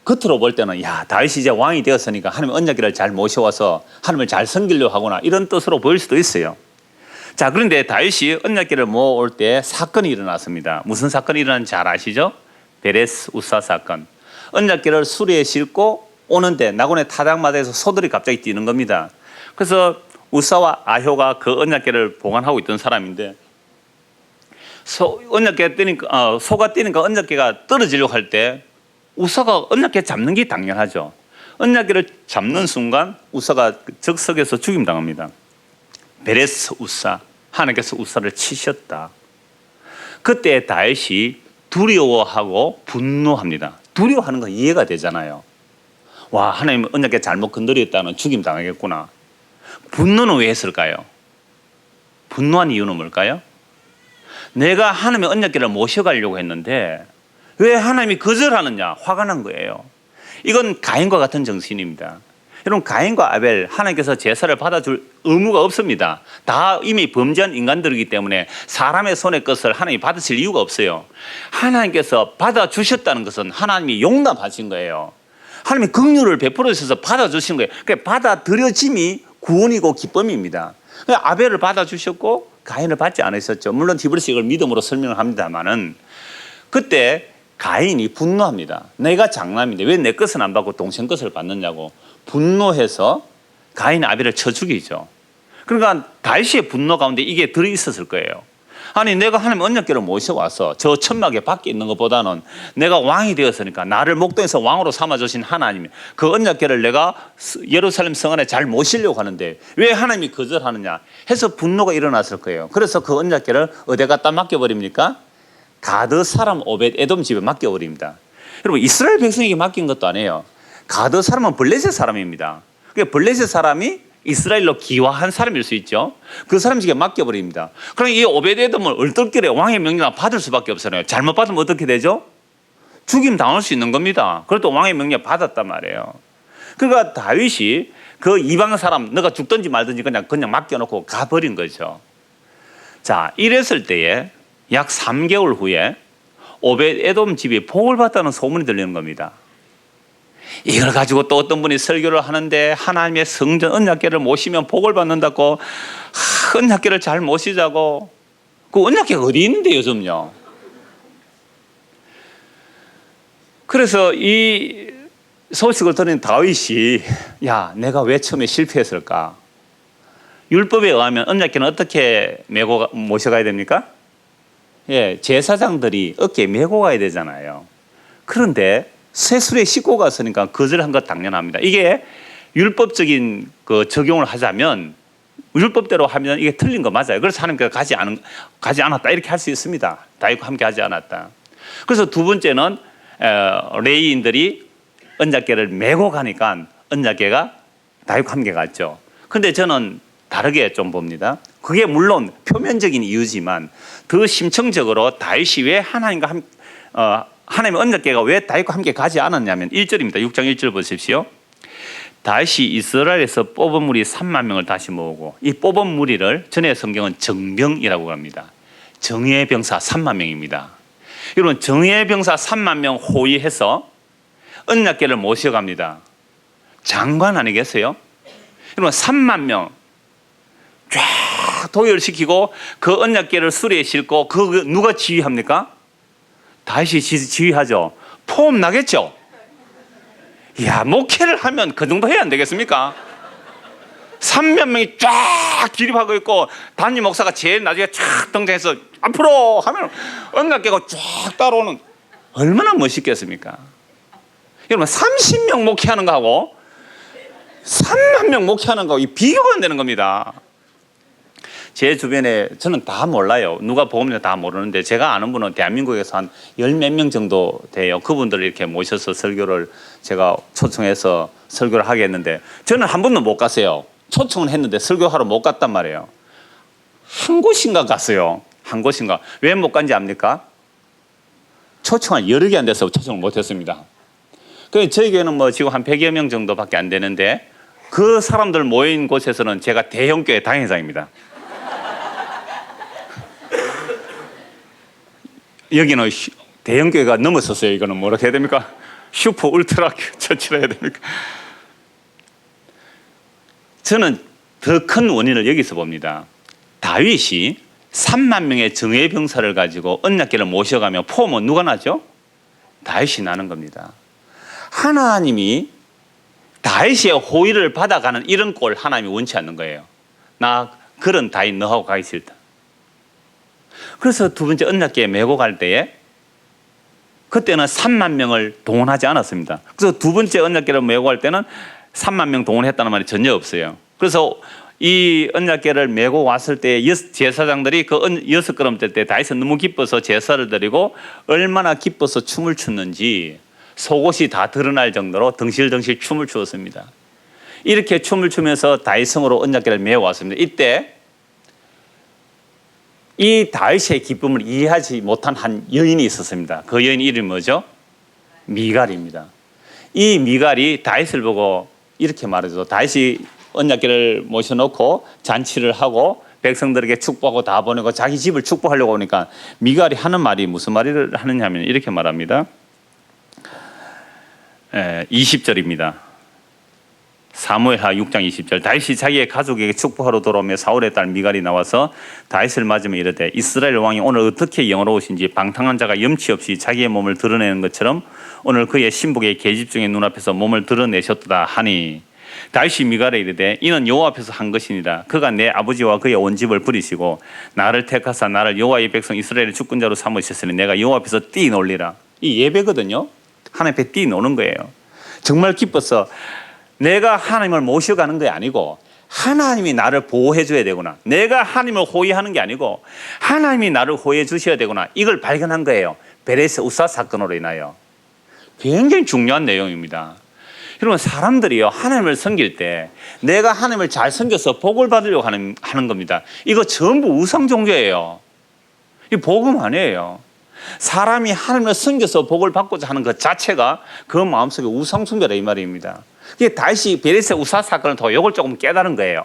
겉으로 볼 때는 야, 다윗이 이제 왕이 되었으니까 하나님의 언약궤를 잘 모셔와서 하나님을 잘 섬기려고 하구나 이런 뜻으로 보일 수도 있어요. 자, 그런데 다윗이 언약궤를 모아올 때 사건이 일어났습니다. 무슨 사건이 일어났는지 잘 아시죠? 베레스 우사 사건. 언약궤를 수레에 싣고 오는데 나곤의 타작마다에서 소들이 갑자기 뛰는 겁니다. 그래서 우사와 아효가 그 언약궤를 보관하고 있던 사람인데 언약궤가 뛰니까 소가 뛰니까 언약궤가 떨어지려고 할 때 우사가 언약궤 잡는 게 당연하죠. 언약궤를 잡는 순간 우사가 적석에서 죽임당합니다. 베레스 우사, 하나님께서 우사를 치셨다. 그때 다윗이 두려워하고 분노합니다. 두려워하는 건 이해가 되잖아요. 와, 하나님 언약궤 잘못 건드렸다는 죽임당하겠구나. 분노는 왜 했을까요? 분노한 이유는 뭘까요? 내가 하나님의 언약궤를 모셔가려고 했는데 왜 하나님이 거절하느냐? 화가 난 거예요. 이건 가인과 같은 정신입니다. 여러분, 가인과 아벨 하나님께서 제사를 받아줄 의무가 없습니다. 다 이미 범죄한 인간들이기 때문에 사람의 손의 것을 하나님이 받으실 이유가 없어요. 하나님께서 받아주셨다는 것은 하나님이 용납하신 거예요. 하나님이 긍휼을 베풀어 주셔서 받아주신 거예요. 그러니까 받아들여짐이 구원이고 기쁨입니다. 아벨을 받아주셨고 가인을 받지 않으셨죠. 물론 디브리스 이걸 믿음으로 설명을 합니다만은 그때 가인이 분노합니다. 내가 장남인데 왜 내 것은 안 받고 동생 것을 받느냐고 분노해서 가인 아벨을 쳐 죽이죠. 그러니까 다윗의 분노 가운데 이게 들어있었을 거예요. 아니, 내가 하나님 언약궤를 모셔와서 저 천막에 밖에 있는 것보다는 내가 왕이 되었으니까 나를 목동에서 왕으로 삼아주신 하나님, 그 언약궤를 내가 예루살렘 성 안에 잘 모시려고 하는데 왜 하나님이 거절하느냐 해서 분노가 일어났을 거예요. 그래서 그 언약궤를 어디 갖다 맡겨버립니까? 가드 사람 오벳 에돔 집에 맡겨버립니다. 여러분, 이스라엘 백성에게 맡긴 것도 아니에요. 가드 사람은 블레셋 사람입니다. 블레셋 사람이 이스라엘로 기화한 사람일 수 있죠. 그 사람 집에 맡겨버립니다. 그럼 이 오벳에돔을 얼떨결에 왕의 명령을 받을 수밖에 없어요. 잘못 받으면 어떻게 되죠? 죽임 당할 수 있는 겁니다. 그래도 왕의 명령을 받았단 말이에요. 그러니까 다윗이 그 이방 사람 너가 죽든지 말든지 그냥 맡겨놓고 가버린 거죠. 자, 이랬을 때에 약 3개월 후에 오벳에돔 집이 복을 받다는 소문이 들리는 겁니다. 이걸 가지고 또 어떤 분이 설교를 하는데 하나님의 성전 언약궤를 모시면 복을 받는다고, 언약궤를 잘 모시자고. 그 언약궤가 어디 있는데 요즘요. 그래서 이 소식을 들은 다윗이 야, 내가 왜 처음에 실패했을까? 율법에 의하면 언약궤는 어떻게 메고 모셔가야 됩니까? 예, 제사장들이 어깨에 메고 가야 되잖아요. 그런데 새 수레에 싣고 갔으니까 거절한 것 당연합니다. 이게 율법적인 그 적용을 하자면 율법대로 하면 이게 틀린 거 맞아요. 그래서 하나님께서 가지 않았다 이렇게 할 수 있습니다. 다윗과 함께 하지 않았다. 그래서 두 번째는 레위인들이 언약궤를 메고 가니까 언약궤가 다윗과 함께 갔죠. 그런데 저는 다르게 좀 봅니다. 그게 물론 표면적인 이유지만 더 심층적으로 다윗이 왜 하나님의 언약궤가 왜 다윗과 함께 가지 않았냐면 1절입니다. 6장 1절 보십시오. 다윗이 이스라엘에서 뽑은 무리 3만 명을 다시 모으고, 이 뽑은 무리를 전에 성경은 정병이라고 합니다. 정예 병사 3만 명입니다. 여러분 정예 병사 3만 명 호위해서 언약궤를 모셔갑니다. 장관 아니겠어요? 여러분 3만 명 쫙 도열시키고 그 언약궤를 수레에 싣고 그 누가 지휘합니까? 다윗이 지휘하죠. 포옹 나겠죠? 이야, 목회를 하면 그 정도 해야 안 되겠습니까? 3만 명이 쫙 기립하고 있고 담임 목사가 제일 나중에 쫙 등장해서 앞으로 하면 언약궤가 쫙 따라오는, 얼마나 멋있겠습니까? 여러분 30명 목회하는 거하고 3만 명 목회하는 거하고 비교가 안 되는 겁니다. 제 주변에 저는 다 몰라요. 누가 보면 다 모르는데 제가 아는 분은 대한민국에서 한 열 몇 명 정도 돼요. 그분들을 이렇게 모셔서 설교를 제가 초청해서 설교를 하게 했는데 저는 한 번도 못 갔어요. 초청은 했는데 설교하러 못 갔단 말이에요. 한 곳인가 갔어요. 한 곳인가. 왜 못 간지 압니까? 초청한 여러 개 안 돼서 초청을 못 했습니다. 그 저희 교회는 뭐 지금 한 100여 명 정도밖에 안 되는데 그 사람들 모인 곳에서는 제가 대형교회 당회장입니다. 여기는 대형교회가 넘었었어요. 이거는 뭐라 해야 됩니까? 슈퍼 울트라 처치라 해야 됩니까? 저는 더 큰 원인을 여기서 봅니다. 다윗이 3만 명의 정예 병사를 가지고 언약궤를 모셔가며 포옹은 누가 나죠? 다윗이 나는 겁니다. 하나님이 다윗의 호의를 받아가는 이런 꼴 하나님이 원치 않는 거예요. 나 그런 다윗 너하고 가기 싫다. 그래서 두 번째 언약궤에 메고 갈 때에 그때는 3만 명을 동원하지 않았습니다. 그래서 두 번째 언약궤를 메고 갈 때는 3만 명 동원했다는 말이 전혀 없어요. 그래서 이 언약궤를 메고 왔을 때 제사장들이 그 6걸음 때 다윗은 너무 기뻐서 제사를 드리고 얼마나 기뻐서 춤을 췄는지 속옷이 다 드러날 정도로 덩실덩실 춤을 추었습니다. 이렇게 춤을 추면서 다윗성으로 언약궤를 메고 왔습니다. 이때 이 다윗의 기쁨을 이해하지 못한 한 여인이 있었습니다. 그 여인 이름이 뭐죠? 미갈입니다. 이 미갈이 다윗을 보고 이렇게 말하죠. 다윗이 언약궤를 모셔놓고 잔치를 하고 백성들에게 축복하고 다 보내고 자기 집을 축복하려고 하니까 미갈이 하는 말이 무슨 말을 하느냐면 이렇게 말합니다. 20절입니다. 사무엘하 6장 20절. 다윗이 자기의 가족에게 축복하러 돌아오며 사울의 딸 미갈이 나와서 다윗을 맞으며 이르되 이스라엘 왕이 오늘 어떻게 영화로우신지 방탕한 자가 염치 없이 자기의 몸을 드러내는 것처럼 오늘 그의 신복의 계집 중의 눈앞에서 몸을 드러내셨도다 하니 다윗이 미갈에 이르되 이는 여호와 앞에서 한 것이니라. 그가 내 아버지와 그의 온 집을 버리시고 나를 택하사 나를 여호와의 백성 이스라엘의 주권자로 삼으셨으니 내가 여호와 앞에서 뛰놀리라. 이 예배거든요. 하나님 앞에 뛰노는 거예요. 정말 기뻐서 내가 하나님을 모셔가는 게 아니고 하나님이 나를 보호해 줘야 되구나. 내가 하나님을 호위하는 게 아니고 하나님이 나를 호위해 주셔야 되구나. 이걸 발견한 거예요. 베레스 우사 사건으로 인하여. 굉장히 중요한 내용입니다. 여러분 사람들이요 하나님을 섬길 때 내가 하나님을 잘 섬겨서 복을 받으려고 하는 겁니다. 이거 전부 우상 종교예요. 이 복음 아니에요. 사람이 하나님을 섬겨서 복을 받고자 하는 것 자체가 그 마음속에 우상 숭배다 이 말입니다. 다시 베레스 우사 사건을 통해 이걸 조금 깨달은 거예요.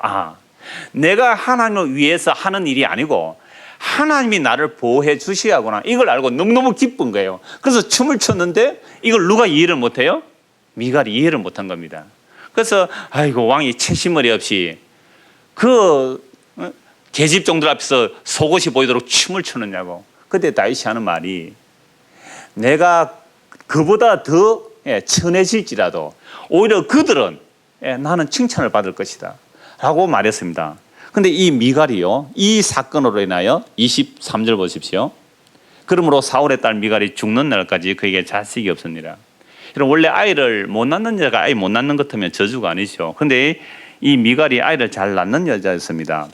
내가 하나님을 위해서 하는 일이 아니고 하나님이 나를 보호해 주셔야 하구나. 이걸 알고 너무너무 기쁜 거예요. 그래서 춤을 췄는데 이걸 누가 이해를 못해요? 미갈이 이해를 못한 겁니다. 그래서 아이고 왕이 채심머리 없이 그 계집종들 앞에서 속옷이 보이도록 춤을 추느냐고. 그때 다윗이 하는 말이 내가 그보다 더 천해질지라도 오히려 그들은 나는 칭찬을 받을 것이다 라고 말했습니다. 그런데 이 미갈이요 이 사건으로 인하여 23절 보십시오. 그러므로 사울의 딸 미갈이 죽는 날까지 그에게 자식이 없습니다. 원래 아이를 못 낳는 여자가 아이 못 낳는 것 같으면 저주가 아니죠. 그런데 이 미갈이 아이를 잘 낳는 여자였습니다.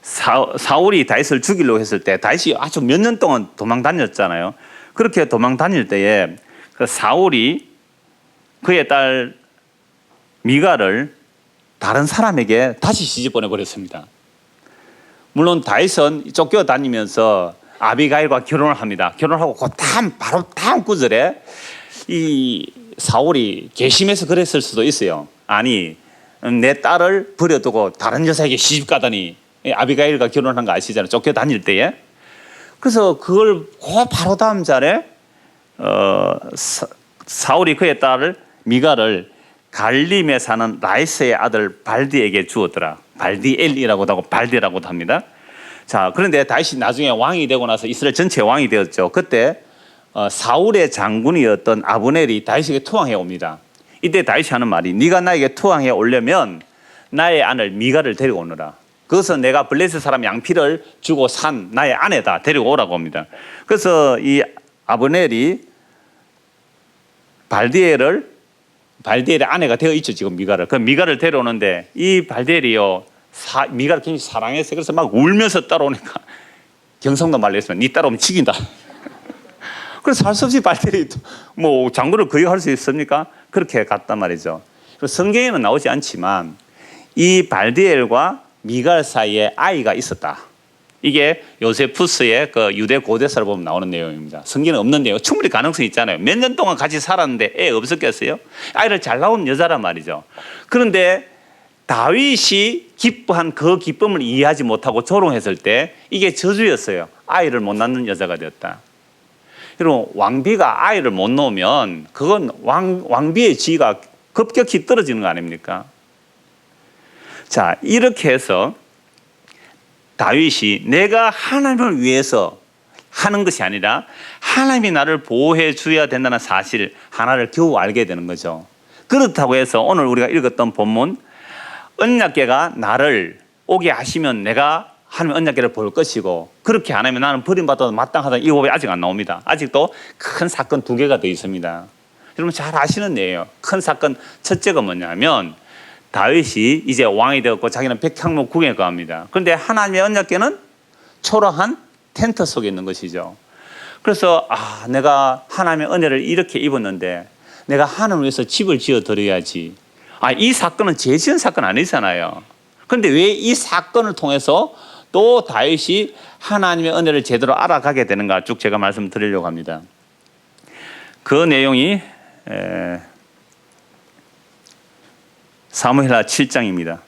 사울이 다윗을 죽이려고 했을 때 다윗이 아주 몇 년 동안 도망 다녔잖아요. 그렇게 도망 다닐 때에 그 사울이 그의 딸 미갈을 다른 사람에게 다시 시집 보내버렸습니다. 물론 다윗은 쫓겨다니면서 아비가일과 결혼을 합니다. 결혼하고 바로 다음 구절에 이 사울이 괘씸해서 그랬을 수도 있어요. 아니 내 딸을 버려두고 다른 여자에게 시집 가다니 아비가일과 결혼한 거 아시잖아요. 쫓겨 다닐 때에. 그래서 그걸 그 바로 다음 절에 사울이 그의 딸을 미갈을 갈림에 사는 라이스의 아들 발디에게 주었더라. 발디엘이라고도 하고 발디라고도 합니다. 자, 그런데 다윗이 나중에 왕이 되고 나서 이스라엘 전체 왕이 되었죠. 그때 사울의 장군이었던 아브넬이 다윗에게 투항해 옵니다. 이때 다윗이 하는 말이 네가 나에게 투항해 오려면 나의 아들 미갈을 데리고 오너라. 그것은 내가 블레셋 사람 양피를 주고 산 나의 아내다. 데리고 오라고 합니다. 그래서 이 아브넬이 발디엘의 아내가 되어 있죠. 지금 미갈을. 그 미갈을 데려오는데 이 발디엘이요 미갈을 굉장히 사랑했어요. 그래서 막 울면서 따라오니까 경상도 말로 했으면 네 따라오면 죽인다. 그래서 할 수 없이 발디엘이 뭐 장군을 거의 할 수 있습니까? 그렇게 갔단 말이죠. 성경에는 나오지 않지만 이 발디엘과 미갈 사이에 아이가 있었다. 이게 요세푸스의 그 유대 고대사를 보면 나오는 내용입니다. 성경에 없는 내용, 충분히 가능성이 있잖아요. 몇 년 동안 같이 살았는데 애 없었겠어요? 아이를 잘 낳은 여자란 말이죠. 그런데 다윗이 기뻐한 그 기쁨을 이해하지 못하고 조롱했을 때 이게 저주였어요. 아이를 못 낳는 여자가 되었다. 여러분, 왕비가 아이를 못 놓으면 그건 왕비의 지위가 급격히 떨어지는 거 아닙니까? 자, 이렇게 해서 다윗이 내가 하나님을 위해서 하는 것이 아니라 하나님이 나를 보호해 줘야 된다는 사실 하나를 겨우 알게 되는 거죠. 그렇다고 해서 오늘 우리가 읽었던 본문 언약궤가 나를 오게 하시면 내가 하나님 언약궤를 볼 것이고 그렇게 안 하면 나는 버림받아도 마땅하다. 이 법이 아직 안 나옵니다. 아직도 큰 사건 2개가 더 있습니다. 여러분 잘 아시는 예예요. 큰 사건 첫째가 뭐냐면 다윗이 이제 왕이 되었고 자기는 백향목 궁에 거합니다. 그런데 하나님의 언약궤는 초라한 텐트 속에 있는 것이죠. 그래서 내가 하나님의 은혜를 이렇게 입었는데 내가 하나님을 위해서 집을 지어 드려야지. 이 사건은 죄 지은 사건 아니잖아요. 그런데 왜 이 사건을 통해서 또 다윗이 하나님의 은혜를 제대로 알아가게 되는가 쭉 제가 말씀드리려고 합니다. 그 내용이 사무엘하 7장입니다.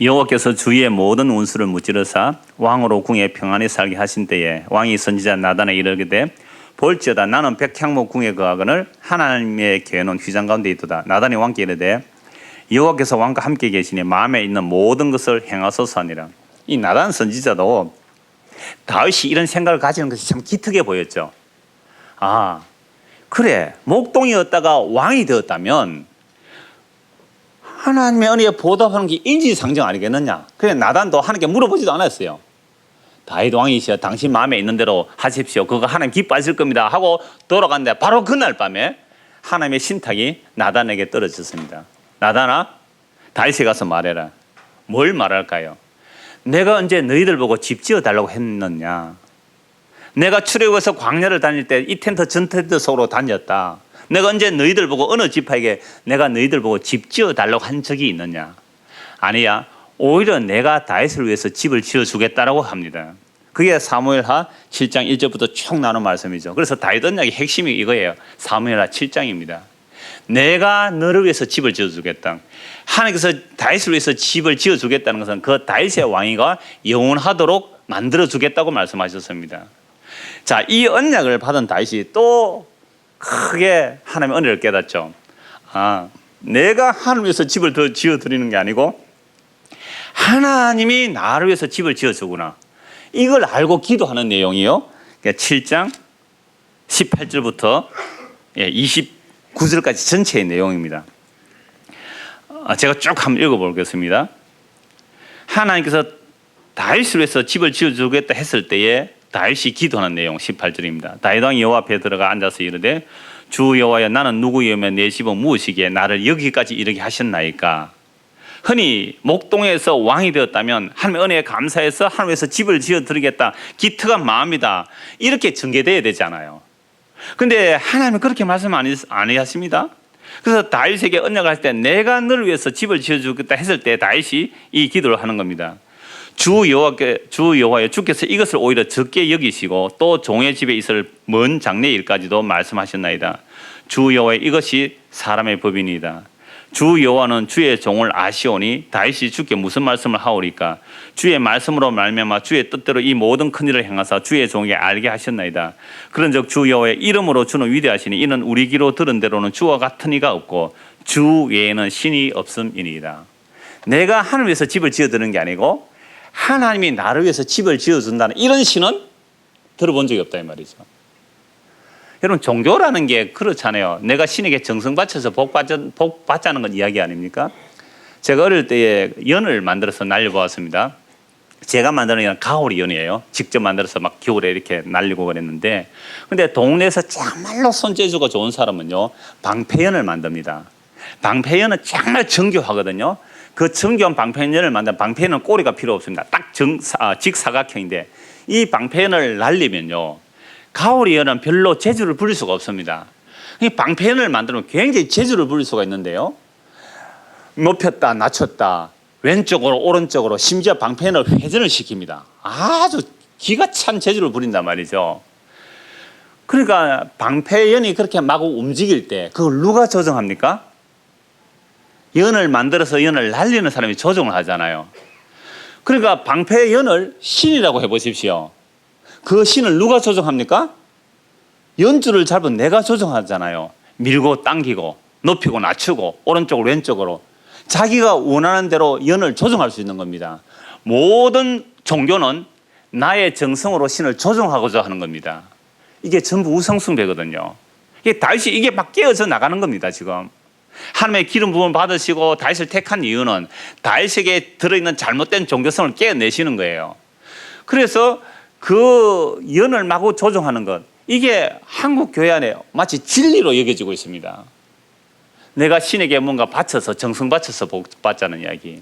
여호와께서 주위의 모든 원수를 무찌르사 왕으로 궁에 평안히 살게 하신 때에 왕이 선지자 나단에 이르기되 볼지어다 나는 백향목 궁에 거하거늘 하나님의 계는 휘장 가운데 있도다. 나단이 왕께 이르되 여호와께서 왕과 함께 계시니 마음에 있는 모든 것을 행하소서 하니라. 이 나단 선지자도 다윗이 이런 생각을 가지는 것이 참 기특해 보였죠. 그래, 목동이었다가 왕이 되었다면 하나님의 은혜에 보답하는 게 인지상정 아니겠느냐. 그래 나단도 하나님께 물어보지도 않았어요. 다윗 왕이시여 당신 마음에 있는 대로 하십시오. 그거 하나님 기뻐하실 겁니다 하고 돌아갔는데 바로 그날 밤에 하나님의 신탁이 나단에게 떨어졌습니다. 나단아, 다윗에 가서 말해라. 뭘 말할까요? 내가 언제 너희들 보고 집 지어달라고 했느냐. 내가 출애굽해서 광야를 다닐 때 이 텐트 전 텐트 속으로 다녔다. 내가 언제 너희들 보고 어느 지파에게 내가 너희들 보고 집 지어달라고 한 적이 있느냐. 아니야. 오히려 내가 다윗을 위해서 집을 지어주겠다라고 합니다. 그게 사무엘하 7장 1절부터 쭉 나눈 말씀이죠. 그래서 다윗 언약의 핵심이 이거예요. 사무엘하 7장입니다. 내가 너를 위해서 집을 지어주겠다. 하나님께서 다윗을 위해서 집을 지어주겠다는 것은 그 다윗의 왕위가 영원하도록 만들어주겠다고 말씀하셨습니다. 자, 이 언약을 받은 다윗이 또 크게 하나님의 은혜를 깨닫죠. 내가 하나님 위해서 집을 더 지어드리는 게 아니고 하나님이 나를 위해서 집을 지어주구나. 이걸 알고 기도하는 내용이요. 7장 18절부터 29절까지 전체의 내용입니다. 제가 쭉 한번 읽어보겠습니다. 하나님께서 다윗을 위해서 집을 지어주겠다 했을 때에 다윗이 기도하는 내용 18절입니다. 다윗 왕이 여호와 앞에 들어가 앉아서 이르되 주 여호와여 나는 누구이며 내 집은 무엇이기에 나를 여기까지 이르게 하셨나이까. 흔히 목동에서 왕이 되었다면 하나님의 은혜에 감사해서 하나님께서 집을 지어드리겠다. 기특한 마음이다. 이렇게 전개되어야 되잖아요. 그런데 하나님은 그렇게 말씀 안 하십니다. 그래서 다윗에게 언약을 할 때 내가 너를 위해서 집을 지어주겠다 했을 때 다윗이 이 기도를 하는 겁니다. 주 여호와여 주께서 이것을 오히려 적게 여기시고 또 종의 집에 있을 먼 장래 일까지도 말씀하셨나이다. 주 여호와여 이것이 사람의 법이니이다. 주 여호와는 주의 종을 아시오니 다윗이 주께 무슨 말씀을 하오리까? 주의 말씀으로 말미암아 주의 뜻대로 이 모든 큰 일을 행하사 주의 종에게 알게 하셨나이다. 그런즉 주 여호와의 이름으로 주는 위대하시니 이는 우리 귀로 들은 대로는 주와 같은 이가 없고 주 외에는 신이 없음이니이다. 내가 하나님 위해서 집을 지어드는 게 아니고 하나님이 나를 위해서 집을 지어준다는 이런 신은 들어본 적이 없다 이 말이죠. 여러분, 종교라는 게 그렇잖아요. 내가 신에게 정성 바쳐서 복 받자는 건 이야기 아닙니까? 제가 어릴 때에 연을 만들어서 날려보았습니다. 제가 만드는 연은 가오리 연이에요. 직접 만들어서 막 겨울에 이렇게 날리고 그랬는데, 근데 동네에서 정말로 손재주가 좋은 사람은요, 방패연을 만듭니다. 방패연은 정말 정교하거든요. 그 정교한 방패연을 만든 방패연은 꼬리가 필요 없습니다. 딱 직사각형인데 이 방패연을 날리면요, 가오리연은 별로 재주를 부릴 수가 없습니다. 이 방패연을 만들면 굉장히 재주를 부릴 수가 있는데요, 높였다 낮췄다 왼쪽으로 오른쪽으로 심지어 방패연을 회전을 시킵니다. 아주 기가 찬 재주를 부린단 말이죠. 그러니까 방패연이 그렇게 마구 움직일 때 그걸 누가 조정합니까? 연을 만들어서 연을 날리는 사람이 조정을 하잖아요. 그러니까 방패연을 신이라고 해보십시오. 그 신을 누가 조정합니까? 연줄을 잡은 내가 조정하잖아요. 밀고 당기고 높이고 낮추고 오른쪽으로 왼쪽으로 자기가 원하는 대로 연을 조정할 수 있는 겁니다. 모든 종교는 나의 정성으로 신을 조정하고자 하는 겁니다. 이게 전부 우상숭배거든요. 이게 다윗이 이게 막 깨어져 나가는 겁니다. 지금 하나님의 기름 부음을 받으시고 다윗을 택한 이유는 다윗에게 들어있는 잘못된 종교성을 깨어내시는 거예요. 그래서 그 연을 마구 조정하는 것, 이게 한국 교회 안에 마치 진리로 여겨지고 있습니다. 내가 신에게 뭔가 바쳐서 정성 바쳐서 복 받자는 이야기.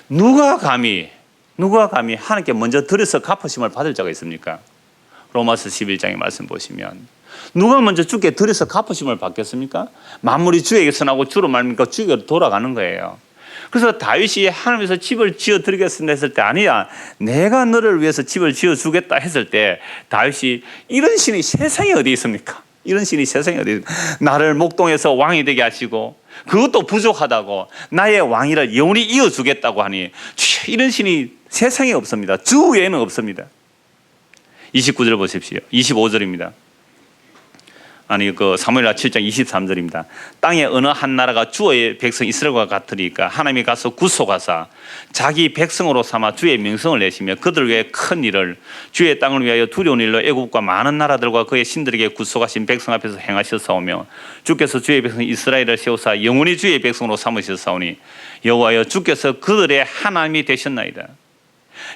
누가 감히 하나님께 먼저 드려서 갚으심을 받을 자가 있습니까? 로마서 11장의 말씀 보시면 누가 먼저 주께 드려서 갚으심을 받겠습니까? 만물이 주에게서 나고 주로 말미암아 주에게로 돌아가는 거예요. 그래서 다윗이 하나님께서 집을 지어드리겠습니다 했을 때, 아니야 내가 너를 위해서 집을 지어주겠다 했을 때 다윗이 이런 신이 세상에 어디 있습니까? 이런 신이 세상에 어디 있습니까? 나를 목동에서 왕이 되게 하시고 그것도 부족하다고 나의 왕위를 영원히 이어주겠다고 하니 이런 신이 세상에 없습니다. 주 외에는 없습니다. 29절 보십시오. 25절입니다. 아니 그 사무엘하 7장 23절입니다. 땅의 어느 한 나라가 주의 백성 이스라엘과 같으리까 하나님이 가서 구속하사 자기 백성으로 삼아 주의 명성을 내시며 그들 위해 큰 일을 주의 땅을 위하여 두려운 일로 애국과 많은 나라들과 그의 신들에게 구속하신 백성 앞에서 행하셨사오며 주께서 주의 백성 이스라엘을 세우사 영원히 주의 백성으로 삼으셨사오니 여호와여 주께서 그들의 하나님이 되셨나이다.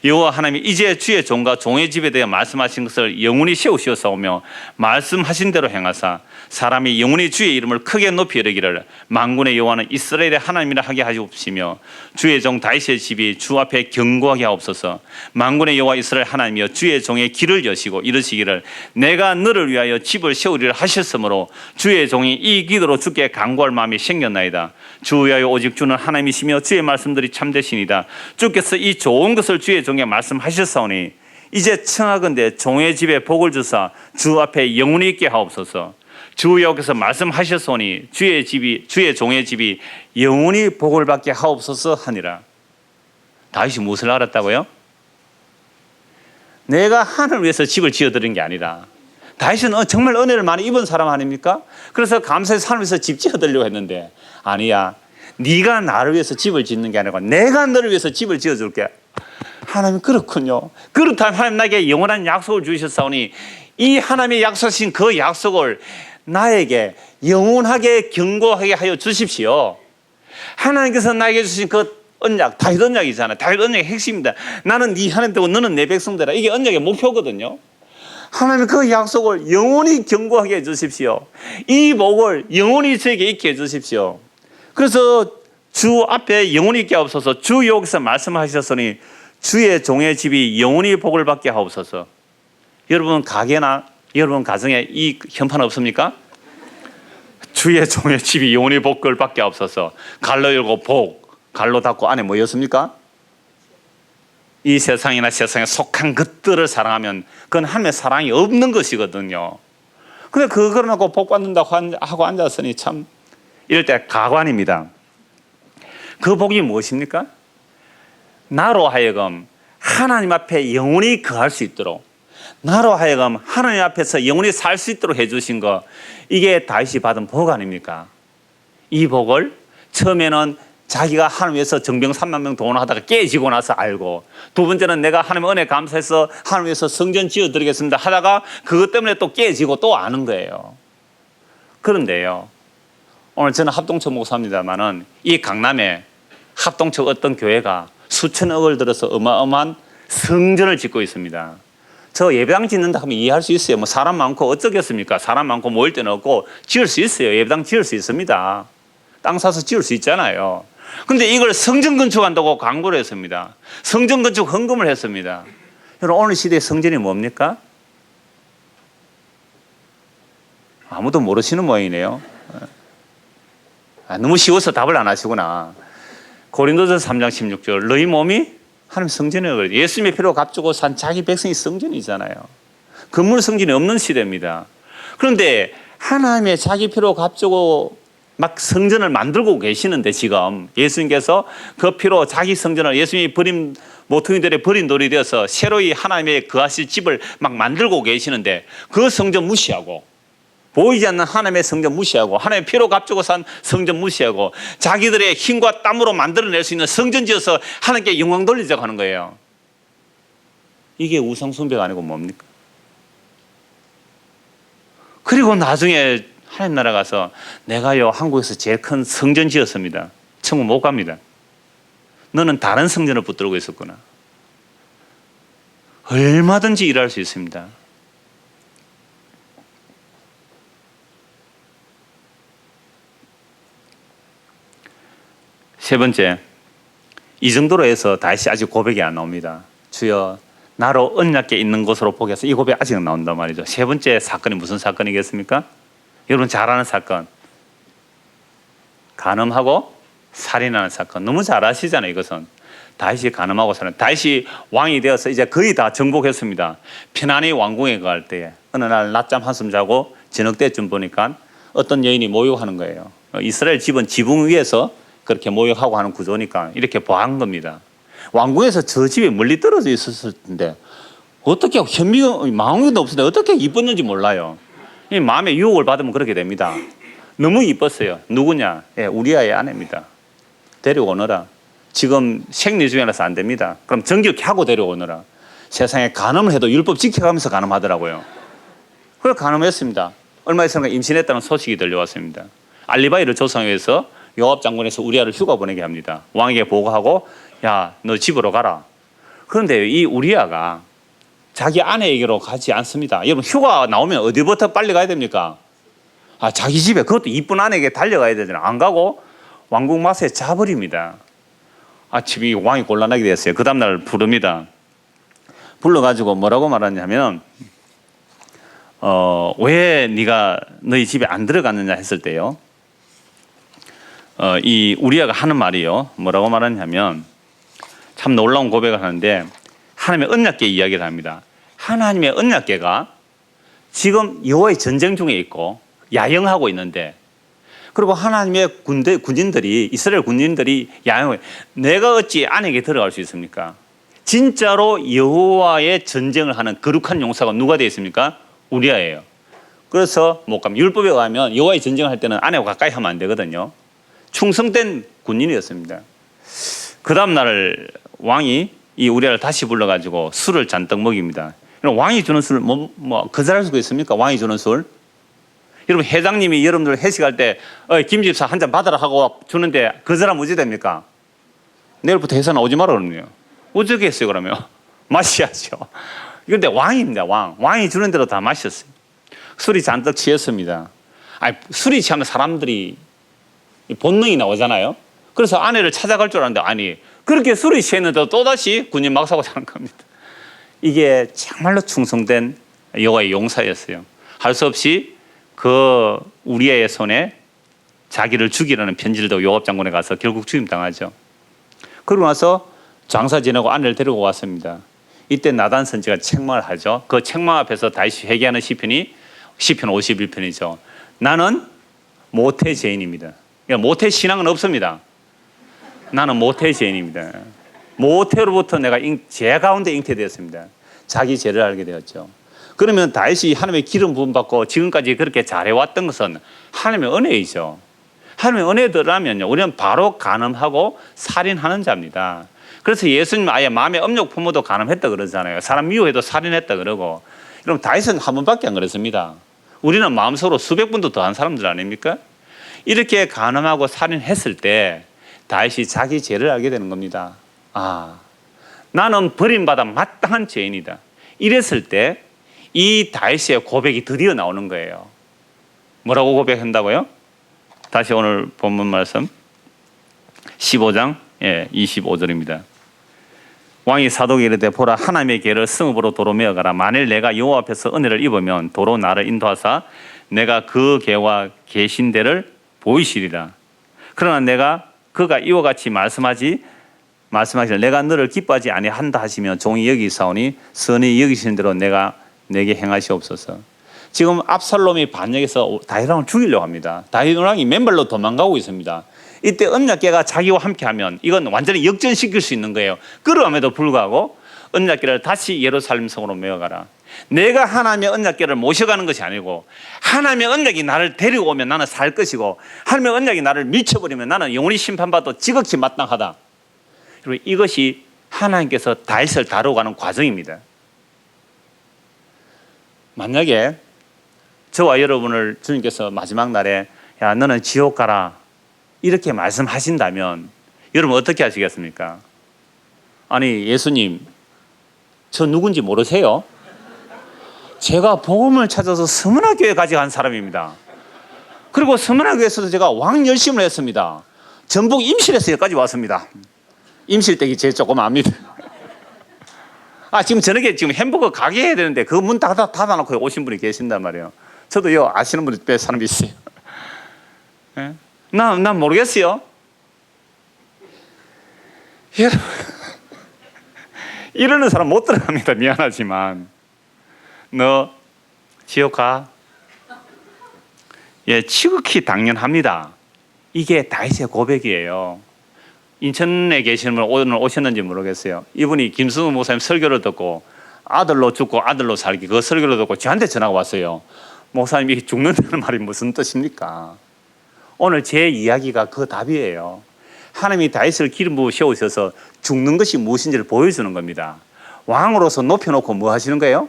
여호와 하나님이 이제 주의 종과 종의 집에 대해 말씀하신 것을 영원히 세우시었사오며 말씀하신 대로 행하사 사람이 영원히 주의 이름을 크게 높이 여기기를 만군의 여호와는 이스라엘의 하나님이라 하게 하시옵시며 주의 종 다윗의 집이 주 앞에 견고하게 하옵소서. 만군의 여호와 이스라엘 하나님이여 주의 종의 길을 여시고 이르시기를 내가 너를 위하여 집을 세우리라 하셨으므로 주의 종이 이 기도로 주께 간구할 마음이 생겼나이다. 주 위하여 오직 주는 하나님이시며 주의 말씀들이 참되시니다. 주께서 이 좋은 것을 주의 종에 말씀하셨사오니 이제 청하건대 종의 집에 복을 주사 주 앞에 영원히 있게 하옵소서. 주 여호와께서 말씀하셨사오니 주의 종의 집이 영원히 복을 받게 하옵소서 하니라. 다윗이 무엇을 알았다고요? 내가 하늘을 위해서 집을 지어드린 게 아니라 다윗은 정말 은혜를 많이 입은 사람 아닙니까? 그래서 감사해서 하늘을 위해서 집 지어드리려고 했는데 아니야, 네가 나를 위해서 집을 짓는 게 아니고 내가 너를 위해서 집을 지어줄게. 하나님 그렇군요. 그렇다면 하나님 나에게 영원한 약속을 주셨사오니 이 하나님의 약속하신 그 약속을 나에게 영원하게 견고하게 하여 주십시오. 하나님께서 나에게 주신 그 언약, 다윗 언약이잖아요. 다윗 언약의 핵심입니다. 나는 네 하나님 되고 너는 내 백성 되라. 이게 언약의 목표거든요. 하나님 그 약속을 영원히 견고하게 해주십시오. 이 복을 영원히 저에게 있게 해주십시오. 그래서 주 앞에 영원히 있게 하옵소서. 주 여기서 말씀하셨으니 주의 종의 집이 영원히 복을 받게 하옵소서. 여러분 가게나 여러분 가정에 이 현판 없습니까? 주의 종의 집이 영원히 복을 받게 하옵소서. 갈로 열고 복, 갈로 닫고 안에 뭐였습니까? 이 세상이나 세상에 속한 것들을 사랑하면 그건 하나님의 사랑이 없는 것이거든요. 근데 그걸 놓고 복 받는다고 하고 앉았으니 참 이럴 때 가관입니다. 그 복이 무엇입니까? 나로 하여금 하나님 앞에 영원히 거할 수 있도록, 나로 하여금 하나님 앞에서 영원히 살 수 있도록 해주신 거, 이게 다윗이 받은 복 아닙니까? 이 복을 처음에는 자기가 하나님 위해서 정병 3만 명 동원하다가 깨지고 나서 알고, 두 번째는 내가 하나님 은혜 감사해서 하나님 위해서 성전 지어드리겠습니다 하다가 그것 때문에 또 깨지고 또 아는 거예요. 그런데요, 오늘 저는 합동처 목사입니다만은 이 강남에 합동처 어떤 교회가 수천억을 들어서 어마어마한 성전을 짓고 있습니다. 저 예배당 짓는다 하면 이해할 수 있어요. 뭐 사람 많고 어쩌겠습니까? 사람 많고 모일 데는 없고 지을 수 있어요. 예배당 지을 수 있습니다. 땅 사서 지을 수 있잖아요. 근데 이걸 성전 건축한다고 광고를 했습니다. 성전 건축 헌금을 했습니다. 여러분, 오늘 시대의 성전이 뭡니까? 아무도 모르시는 모양이네요. 너무 쉬워서 답을 안 하시구나. 고린도전서 3장 16절, 너희 몸이 하나님 성전이라고 그래요. 예수님의 피로 값주고 산 자기 백성이 성전이잖아요. 건물 성전이 없는 시대입니다. 그런데 하나님의 자기 피로 값주고 막 성전을 만들고 계시는데, 지금 예수님께서 그 피로 자기 성전을, 예수님이 버린 모퉁이들의 버린 돌이 되어서 새로이 하나님의 거하실 집을 막 만들고 계시는데, 그 성전 무시하고, 보이지 않는 하나님의 성전 무시하고, 하나님의 피로 값주고 산 성전 무시하고, 자기들의 힘과 땀으로 만들어낼 수 있는 성전 지어서 하나님께 영광 돌리자고 하는 거예요. 이게 우상 숭배가 아니고 뭡니까? 그리고 나중에 하나님 나라 가서 내가요 한국에서 제일 큰 성전 지었습니다. 천국 못 갑니다. 너는 다른 성전을 붙들고 있었구나. 얼마든지 일할 수 있습니다. 세 번째, 이 정도로 해서 다시 아직 고백이 안 나옵니다. 주여 나로 언약궤 있는 곳으로 보게 해서, 이 고백 아직 나온단 말이죠. 세 번째 사건이 무슨 사건이겠습니까? 여러분 잘 아는 사건, 간음하고 살인하는 사건. 너무 잘 아시잖아요. 이것은 다윗이 간음하고 살인, 다윗이 왕이 되어서 이제 거의 다 정복했습니다. 편안히 왕궁에 갈 때에 어느 날 낮잠 한숨 자고 저녁 때쯤 보니까 어떤 여인이 모욕하는 거예요. 이스라엘 집은 지붕 위에서 그렇게 모욕하고 하는 구조니까 이렇게 보한 겁니다. 왕궁에서 저 집이 멀리 떨어져 있었을 텐데 어떻게 현미가 마음도 없는데 어떻게 이뻤는지 몰라요. 이 마음에 유혹을 받으면 그렇게 됩니다. 너무 이뻤어요. 누구냐? 우리아의 아내입니다. 데려오너라. 지금 생리 중이라서 안 됩니다. 그럼 정결케 하고 데려오너라. 세상에 간음을 해도 율법 지켜가면서 간음하더라고요. 그래서 간음했습니다. 얼마 있으니까 임신했다는 소식이 들려왔습니다. 알리바이를 조성하기 위해서 요압 장군에서 우리아를 휴가 보내게 합니다. 왕에게 보고하고, 야, 너 집으로 가라. 그런데 이 우리아가 자기 아내에게로 가지 않습니다. 여러분, 휴가 나오면 어디부터 빨리 가야 됩니까? 자기 집에, 그것도 이쁜 아내에게 달려가야 되잖아요. 안 가고 왕궁 마사에 자버립니다. 아침에 왕이 곤란하게 됐어요. 그 다음날 부릅니다. 불러가지고 뭐라고 말하냐면, 왜 네가 너희 집에 안 들어갔느냐 했을 때요, 이 우리아가 하는 말이요, 뭐라고 말하냐면, 참 놀라운 고백을 하는데, 하나님의 언약궤 이야기를 합니다. 하나님의 언약궤가 지금 여호와의 전쟁 중에 있고 야영하고 있는데, 그리고 하나님의 군인들이, 이스라엘 군인들이 야영을, 내가 어찌 안에게 들어갈 수 있습니까? 진짜로 여호와의 전쟁을 하는 거룩한 용사가 누가 되어 있습니까? 우리아예요. 그래서 못 가면, 율법에 의하면 여호와의 전쟁을 할 때는 아내와 가까이 하면 안 되거든요. 충성된 군인이었습니다. 그 다음날 왕이 이 우리아를 다시 불러가지고 술을 잔뜩 먹입니다. 왕이 주는 술, 거절할 수가 있습니까? 왕이 주는 술. 여러분, 회장님이 여러분들 회식할 때 김 집사 한 잔 받으라 하고 주는데 거절하면 어찌 됩니까? 내일부터 회사 나오지 마라 그러네요. 어쩌겠어요 그러면? 마셔야죠. 그런데 왕입니다. 왕이 주는 대로 다 마셨어요. 술이 잔뜩 취했습니다. 술이 취하면 사람들이 본능이 나오잖아요. 그래서 아내를 찾아갈 줄 알았는데, 아니, 그렇게 술이 취했는데 또다시 군인 막사고 자는 겁니다. 이게 정말로 충성된 여호와의 용사였어요. 할 수 없이 그 우리아의 손에 자기를 죽이라는 편지를 도 요압 장군에 가서 결국 죽임당하죠. 그러고 나서 장사 지내고 아내를 데리고 왔습니다. 이때 나단 선지가 책망을 하죠. 그 책망 앞에서 다시 회개하는 시편이 시편 51편이죠. 나는 모태 죄인입니다. 모태 신앙은 없습니다. 나는 모태 죄인입니다. 모태로부터 내가 죄 가운데 잉태되었습니다. 자기 죄를 알게 되었죠. 그러면 다윗이 하나님의 기름 부음 받고 지금까지 그렇게 잘해왔던 것은 하나님의 은혜이죠. 하나님의 은혜더라면요, 우리는 바로 간음하고 살인하는 자입니다. 그래서 예수님 아예 마음의 음욕 품어도 간음했다 그러잖아요. 사람 미워해도 살인했다 그러고. 그럼 다윗은 한 번밖에 안 그랬습니다. 우리는 마음속으로 수백 번도 더한 사람들 아닙니까? 이렇게 간음하고 살인했을 때 다윗이 자기 죄를 알게 되는 겁니다. 아, 나는 버림받아 마땅한 죄인이다. 이랬을 때 이 다윗의 고백이 드디어 나오는 거예요. 뭐라고 고백한다고요? 다시 오늘 본문 말씀 15장 25절입니다. 왕이 사독에게 이르되 보라, 하나님의 계를 성읍으로 도로 메어가라. 만일 내가 여호와 앞에서 은혜를 입으면 도로 나를 인도하사 내가 그 계와 계신 데를 보이시리라. 그러나 내가 그가 이와 같이 말씀하시길 내가 너를 기뻐하지 아니한다 하시면 종이 여기사오니 선히 여기시는 대로 내게 행하시옵소서. 지금 압살롬이 반역해서 다윗 왕을 죽이려고 합니다. 다윗 왕이 맨발로 도망가고 있습니다. 이때 언약궤가 자기와 함께하면 이건 완전히 역전시킬 수 있는 거예요. 그럼에도 불구하고 언약궤를 다시 예루살렘 성으로 메어가라. 내가 하나님의 언약궤를 모셔가는 것이 아니고 하나님의 언약이 나를 데리고 오면 나는 살 것이고 하나님의 언약이 나를 밀쳐버리면 나는 영원히 심판받아 지극히 마땅하다. 그리고 이것이 하나님께서 다윗을 다루어가는 과정입니다. 만약에 저와 여러분을 주님께서 마지막 날에 야, 너는 지옥 가라 이렇게 말씀하신다면 여러분 어떻게 하시겠습니까? 아니, 예수님, 저 누군지 모르세요? 제가 복음을 찾아서 서문화교회 가져간 사람입니다. 그리고 서문화교회에서도 제가 왕열심을 했습니다. 전북 임실에서 여기까지 왔습니다. 임실댁이 제일 조금 압니다. 지금 저녁에 지금 햄버거 가게 해야 되는데 그 문 닫아놓고 오신 분이 계신단 말이에요. 저도 아시는 분이 몇 사람 있어요. 예? 난 모르겠어요. 이러는 사람 못 들어갑니다. 미안하지만. 너 지옥 가? 지극히 당연합니다. 이게 다윗의 고백이에요. 인천에 계시는 분 오늘 오셨는지 모르겠어요. 이분이 김승우 목사님 설교를 듣고 아들로 죽고 아들로 살기 그 설교를 듣고 저한테 전화가 왔어요. 목사님이 죽는다는 말이 무슨 뜻입니까? 오늘 제 이야기가 그 답이에요. 하나님이 다윗을 기름 부어 세우셔서 죽는 것이 무엇인지를 보여주는 겁니다. 왕으로서 높여놓고 뭐 하시는 거예요?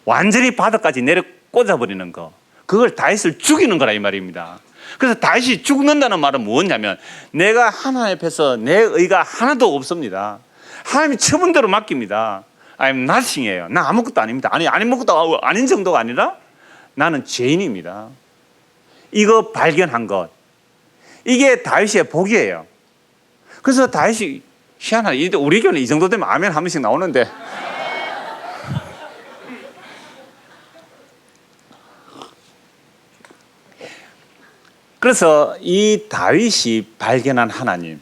완전히 바닥까지 내려 꽂아버리는 거. 그걸 다윗을 죽이는 거라 이 말입니다. 그래서 다윗이 죽는다는 말은 무엇냐면 내가 하나님 앞에서 내 의가 하나도 없습니다. 하나님이 처분대로 맡깁니다. I'm nothing이에요. 나 아무것도 아닙니다. 아무것도 아닌 정도가 아니라 나는 죄인입니다. 이거 발견한 것, 이게 다윗의 복이에요. 그래서 다윗이 희한하게 우리 교회는 이 정도 되면 아멘 한 번씩 나오는데 그래서 이 다윗이 발견한 하나님,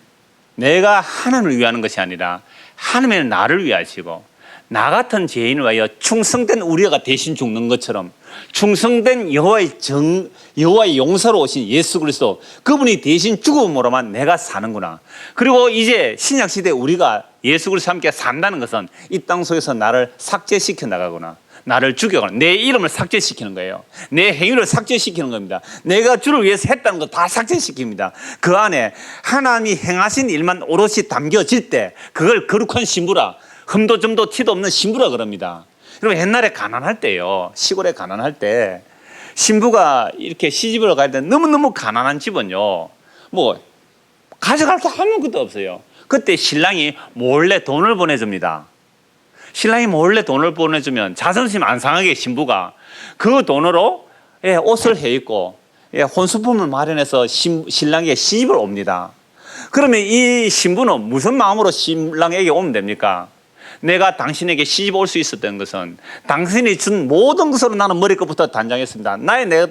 내가 하나님을 위하는 것이 아니라 하나님의 나를 위하시고 나 같은 죄인을 위하여 충성된 우리가 대신 죽는 것처럼 충성된 여호와의 용사로 오신 예수 그리스도, 그분이 대신 죽음으로만 내가 사는구나. 그리고 이제 신약시대에 우리가 예수 그리스도와 함께 산다는 것은 이 땅 속에서 나를 삭제시켜 나가구나, 나를 죽여가나, 내 이름을 삭제시키는 거예요. 내 행위를 삭제시키는 겁니다. 내가 주를 위해서 했다는 거 다 삭제시킵니다. 그 안에 하나님이 행하신 일만 오롯이 담겨질 때 그걸 거룩한 신부라, 흠도 점도 티도 없는 신부라 그럽니다. 여러분, 옛날에 가난할 때요, 시골에 가난할 때 신부가 이렇게 시집을 갈 때 너무너무 가난한 집은요, 뭐 가져갈 게 아무것도 없어요. 그때 신랑이 몰래 돈을 보내줍니다. 신랑이 몰래 돈을 보내주면 자존심 안 상하게 신부가 그 돈으로 옷을 해 입고 혼수품을 마련해서 신랑에게 시집을 옵니다. 그러면 이 신부는 무슨 마음으로 신랑에게 오면 됩니까? 내가 당신에게 시집 올 수 있었던 것은 당신이 준 모든 것으로 나는 머리끝부터 단장했습니다. 나는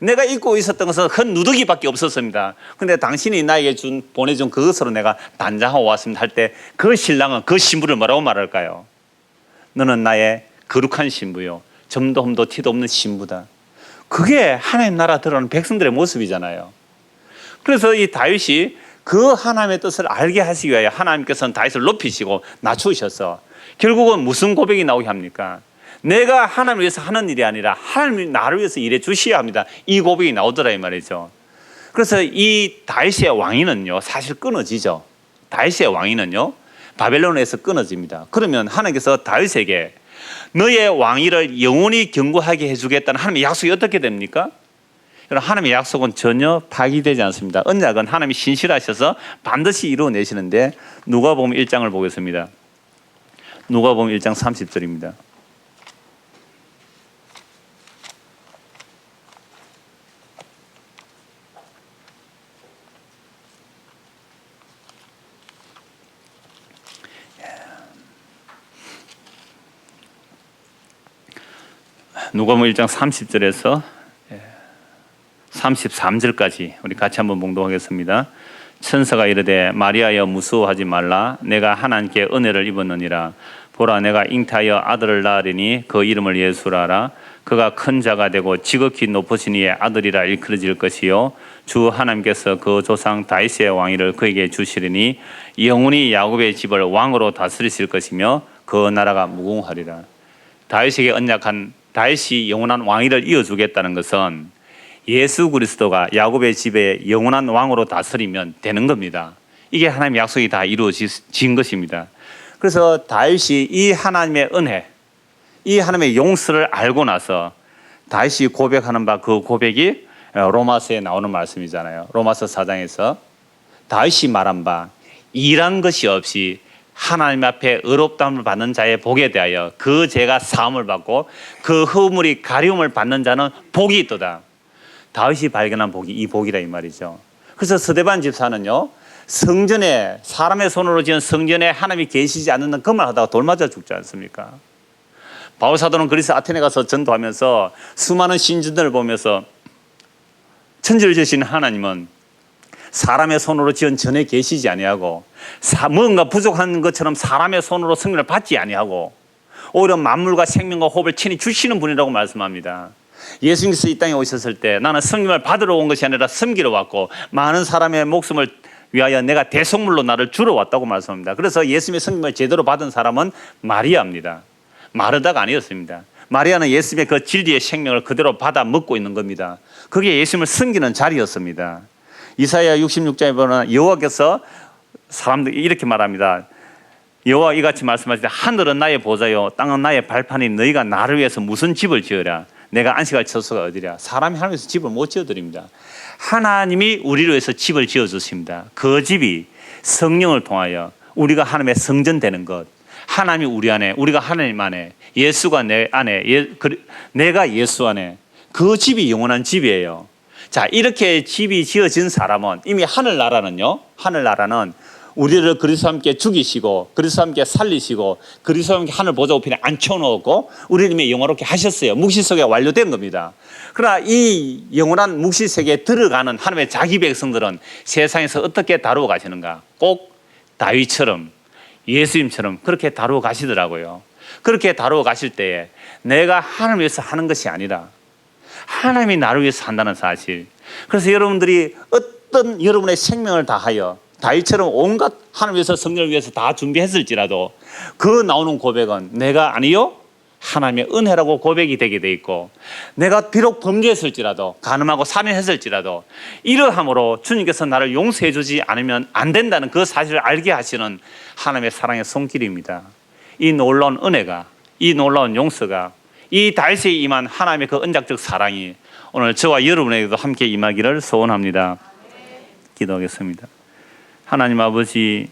내가 입고 있었던 것은 큰 누더기밖에 없었습니다. 근데 당신이 나에게 보내준 그것으로 내가 단장하고 왔습니다 할 때 그 신랑은 그 신부를 뭐라고 말할까요? 너는 나의 거룩한 신부요, 점도 흠도 티도 없는 신부다. 그게 하나님 나라 들어오는 백성들의 모습이잖아요. 그래서 이 다윗이 그 하나님의 뜻을 알게 하시기 위하여 하나님께서는 다윗을 높이시고 낮추셔서 결국은 무슨 고백이 나오게 합니까? 내가 하나님을 위해서 하는 일이 아니라 하나님이 나를 위해서 일해 주셔야 합니다. 이 고백이 나오더라 이 말이죠. 그래서 이 다윗의 왕위는요 사실 끊어지죠. 다윗의 왕위는요 바벨론에서 끊어집니다. 그러면 하나님께서 다윗에게 너의 왕위를 영원히 견고하게 해주겠다는 하나님의 약속이 어떻게 됩니까? 하나님의 약속은 전혀 파기되지 않습니다. 언약은 하나님이 신실하셔서 반드시 이루어내시는데 누가복음 1장을 보겠습니다. 누가복음 1장 30절입니다. 누가복음 1장 30절에서 33절까지 우리 같이 한번 봉독하겠습니다. 천사가 이르되 마리아여 무서워하지 말라. 내가 하나님께 은혜를 입었느니라. 보라 내가 잉태하여 아들을 낳으리니 그 이름을 예수라 하라. 그가 큰 자가 되고 지극히 높으신 이의 아들이라 일컬어질 것이요 주 하나님께서 그 조상 다윗의 왕위를 그에게 주시리니 영원히 야곱의 집을 왕으로 다스리실 것이며 그 나라가 무궁하리라. 다윗에게 언약한 다윗이 영원한 왕위를 이어주겠다는 것은 예수 그리스도가 야곱의 집에 영원한 왕으로 다스리면 되는 겁니다. 이게 하나님의 약속이 다 이루어진 것입니다. 그래서 다윗이 이 하나님의 은혜, 이 하나님의 용서를 알고 나서 다윗이 고백하는 바 그 고백이 로마서에 나오는 말씀이잖아요. 로마서 4장에서 다윗이 말한 바 일한 것이 없이 하나님 앞에 의롭다함을 받는 자의 복에 대하여 그 죄가 사함을 받고 그 허물이 가리움을 받는 자는 복이 있도다. 다윗이 발견한 복이 이 복이다 이 말이죠. 그래서 스데반 집사는요 성전에 사람의 손으로 지은 성전에 하나님이 계시지 않는 그 말 하다가 돌 맞아 죽지 않습니까? 바울 사도는 그리스 아테네 가서 전도하면서 수많은 신전들을 보면서 천지를 지으신 하나님은 사람의 손으로 지은 전에 계시지 아니하고 뭔가 부족한 것처럼 사람의 손으로 성령을 받지 아니하고 오히려 만물과 생명과 호흡을 친히 주시는 분이라고 말씀합니다. 예수님께서 이 땅에 오셨을 때 나는 성령을 받으러 온 것이 아니라 섬기러 왔고 많은 사람의 목숨을 위하여 내가 대속물로 나를 주러 왔다고 말씀합니다. 그래서 예수님의 성령을 제대로 받은 사람은 마리아입니다. 마르다가 아니었습니다. 마리아는 예수님의 그 진리의 생명을 그대로 받아 먹고 있는 겁니다. 그게 예수님을 섬기는 자리였습니다. 이사야 66장에 보면 여호와께서 사람들이 이렇게 말합니다. 여호와 이같이 말씀하시되 하늘은 나의 보좌요 땅은 나의 발판이 너희가 나를 위해서 무슨 집을 지으랴. 내가 안식할 처소가 어디랴. 사람이 하나님께서 집을 못 지어드립니다. 하나님이 우리를 위해서 집을 지어주십니다. 그 집이 성령을 통하여 우리가 하나님의 성전 되는 것, 하나님이 우리 안에, 우리가 하나님 안에, 예수가 내 안에, 내가 예수 안에, 그 집이 영원한 집이에요. 자, 이렇게 집이 지어진 사람은 이미 하늘나라는요, 하늘나라는 우리를 그리스도와 함께 죽이시고 그리스도와 함께 살리시고 그리스도와 함께 하늘 보좌 우편에 앉혀놓고 우리를 이미 영원롭게 하셨어요. 묵시세계가 완료된 겁니다. 그러나 이 영원한 묵시세계에 들어가는 하나님의 자기 백성들은 세상에서 어떻게 다루어 가시는가? 꼭 다윗처럼 예수님처럼 그렇게 다루어 가시더라고요. 그렇게 다루어 가실 때에 내가 하나님을 위해서 하는 것이 아니라 하나님이 나를 위해서 한다는 사실. 그래서 여러분들이 어떤 여러분의 생명을 다하여 다윗처럼 온갖 하나님 위해서 성령을 위해서 다 준비했을지라도 그 나오는 고백은 내가 아니요 하나님의 은혜라고 고백이 되게 돼 있고 내가 비록 범죄했을지라도 간음하고 살인했을지라도 이러함으로 주님께서 나를 용서해 주지 않으면 안 된다는 그 사실을 알게 하시는 하나님의 사랑의 손길입니다. 이 놀라운 은혜가, 이 놀라운 용서가, 이 다윗에 임한 하나님의 그 언약적 사랑이 오늘 저와 여러분에게도 함께 임하기를 소원합니다. 기도하겠습니다. 하나님 아버지,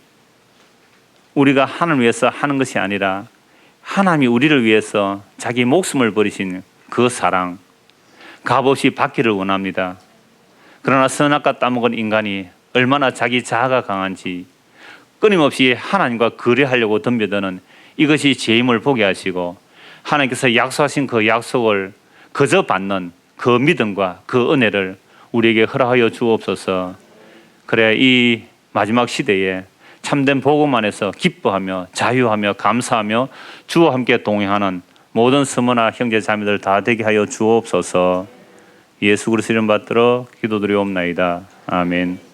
우리가 하나님을 위해서 하는 것이 아니라 하나님이 우리를 위해서 자기 목숨을 버리신 그 사랑 값없이 받기를 원합니다. 그러나 선악과 따먹은 인간이 얼마나 자기 자아가 강한지 끊임없이 하나님과 거래하려고 덤벼드는 이것이 죄임을 보게 하시고 하나님께서 약속하신 그 약속을 그저 받는 그 믿음과 그 은혜를 우리에게 허락하여 주옵소서. 그래 이 마지막 시대에 참된 복음 안에서 기뻐하며 자유하며 감사하며 주와 함께 동행하는 모든 스모나 형제 자매들 다 되게 하여 주옵소서. 예수 그리스도 이름 받들어 기도드리옵나이다. 아멘.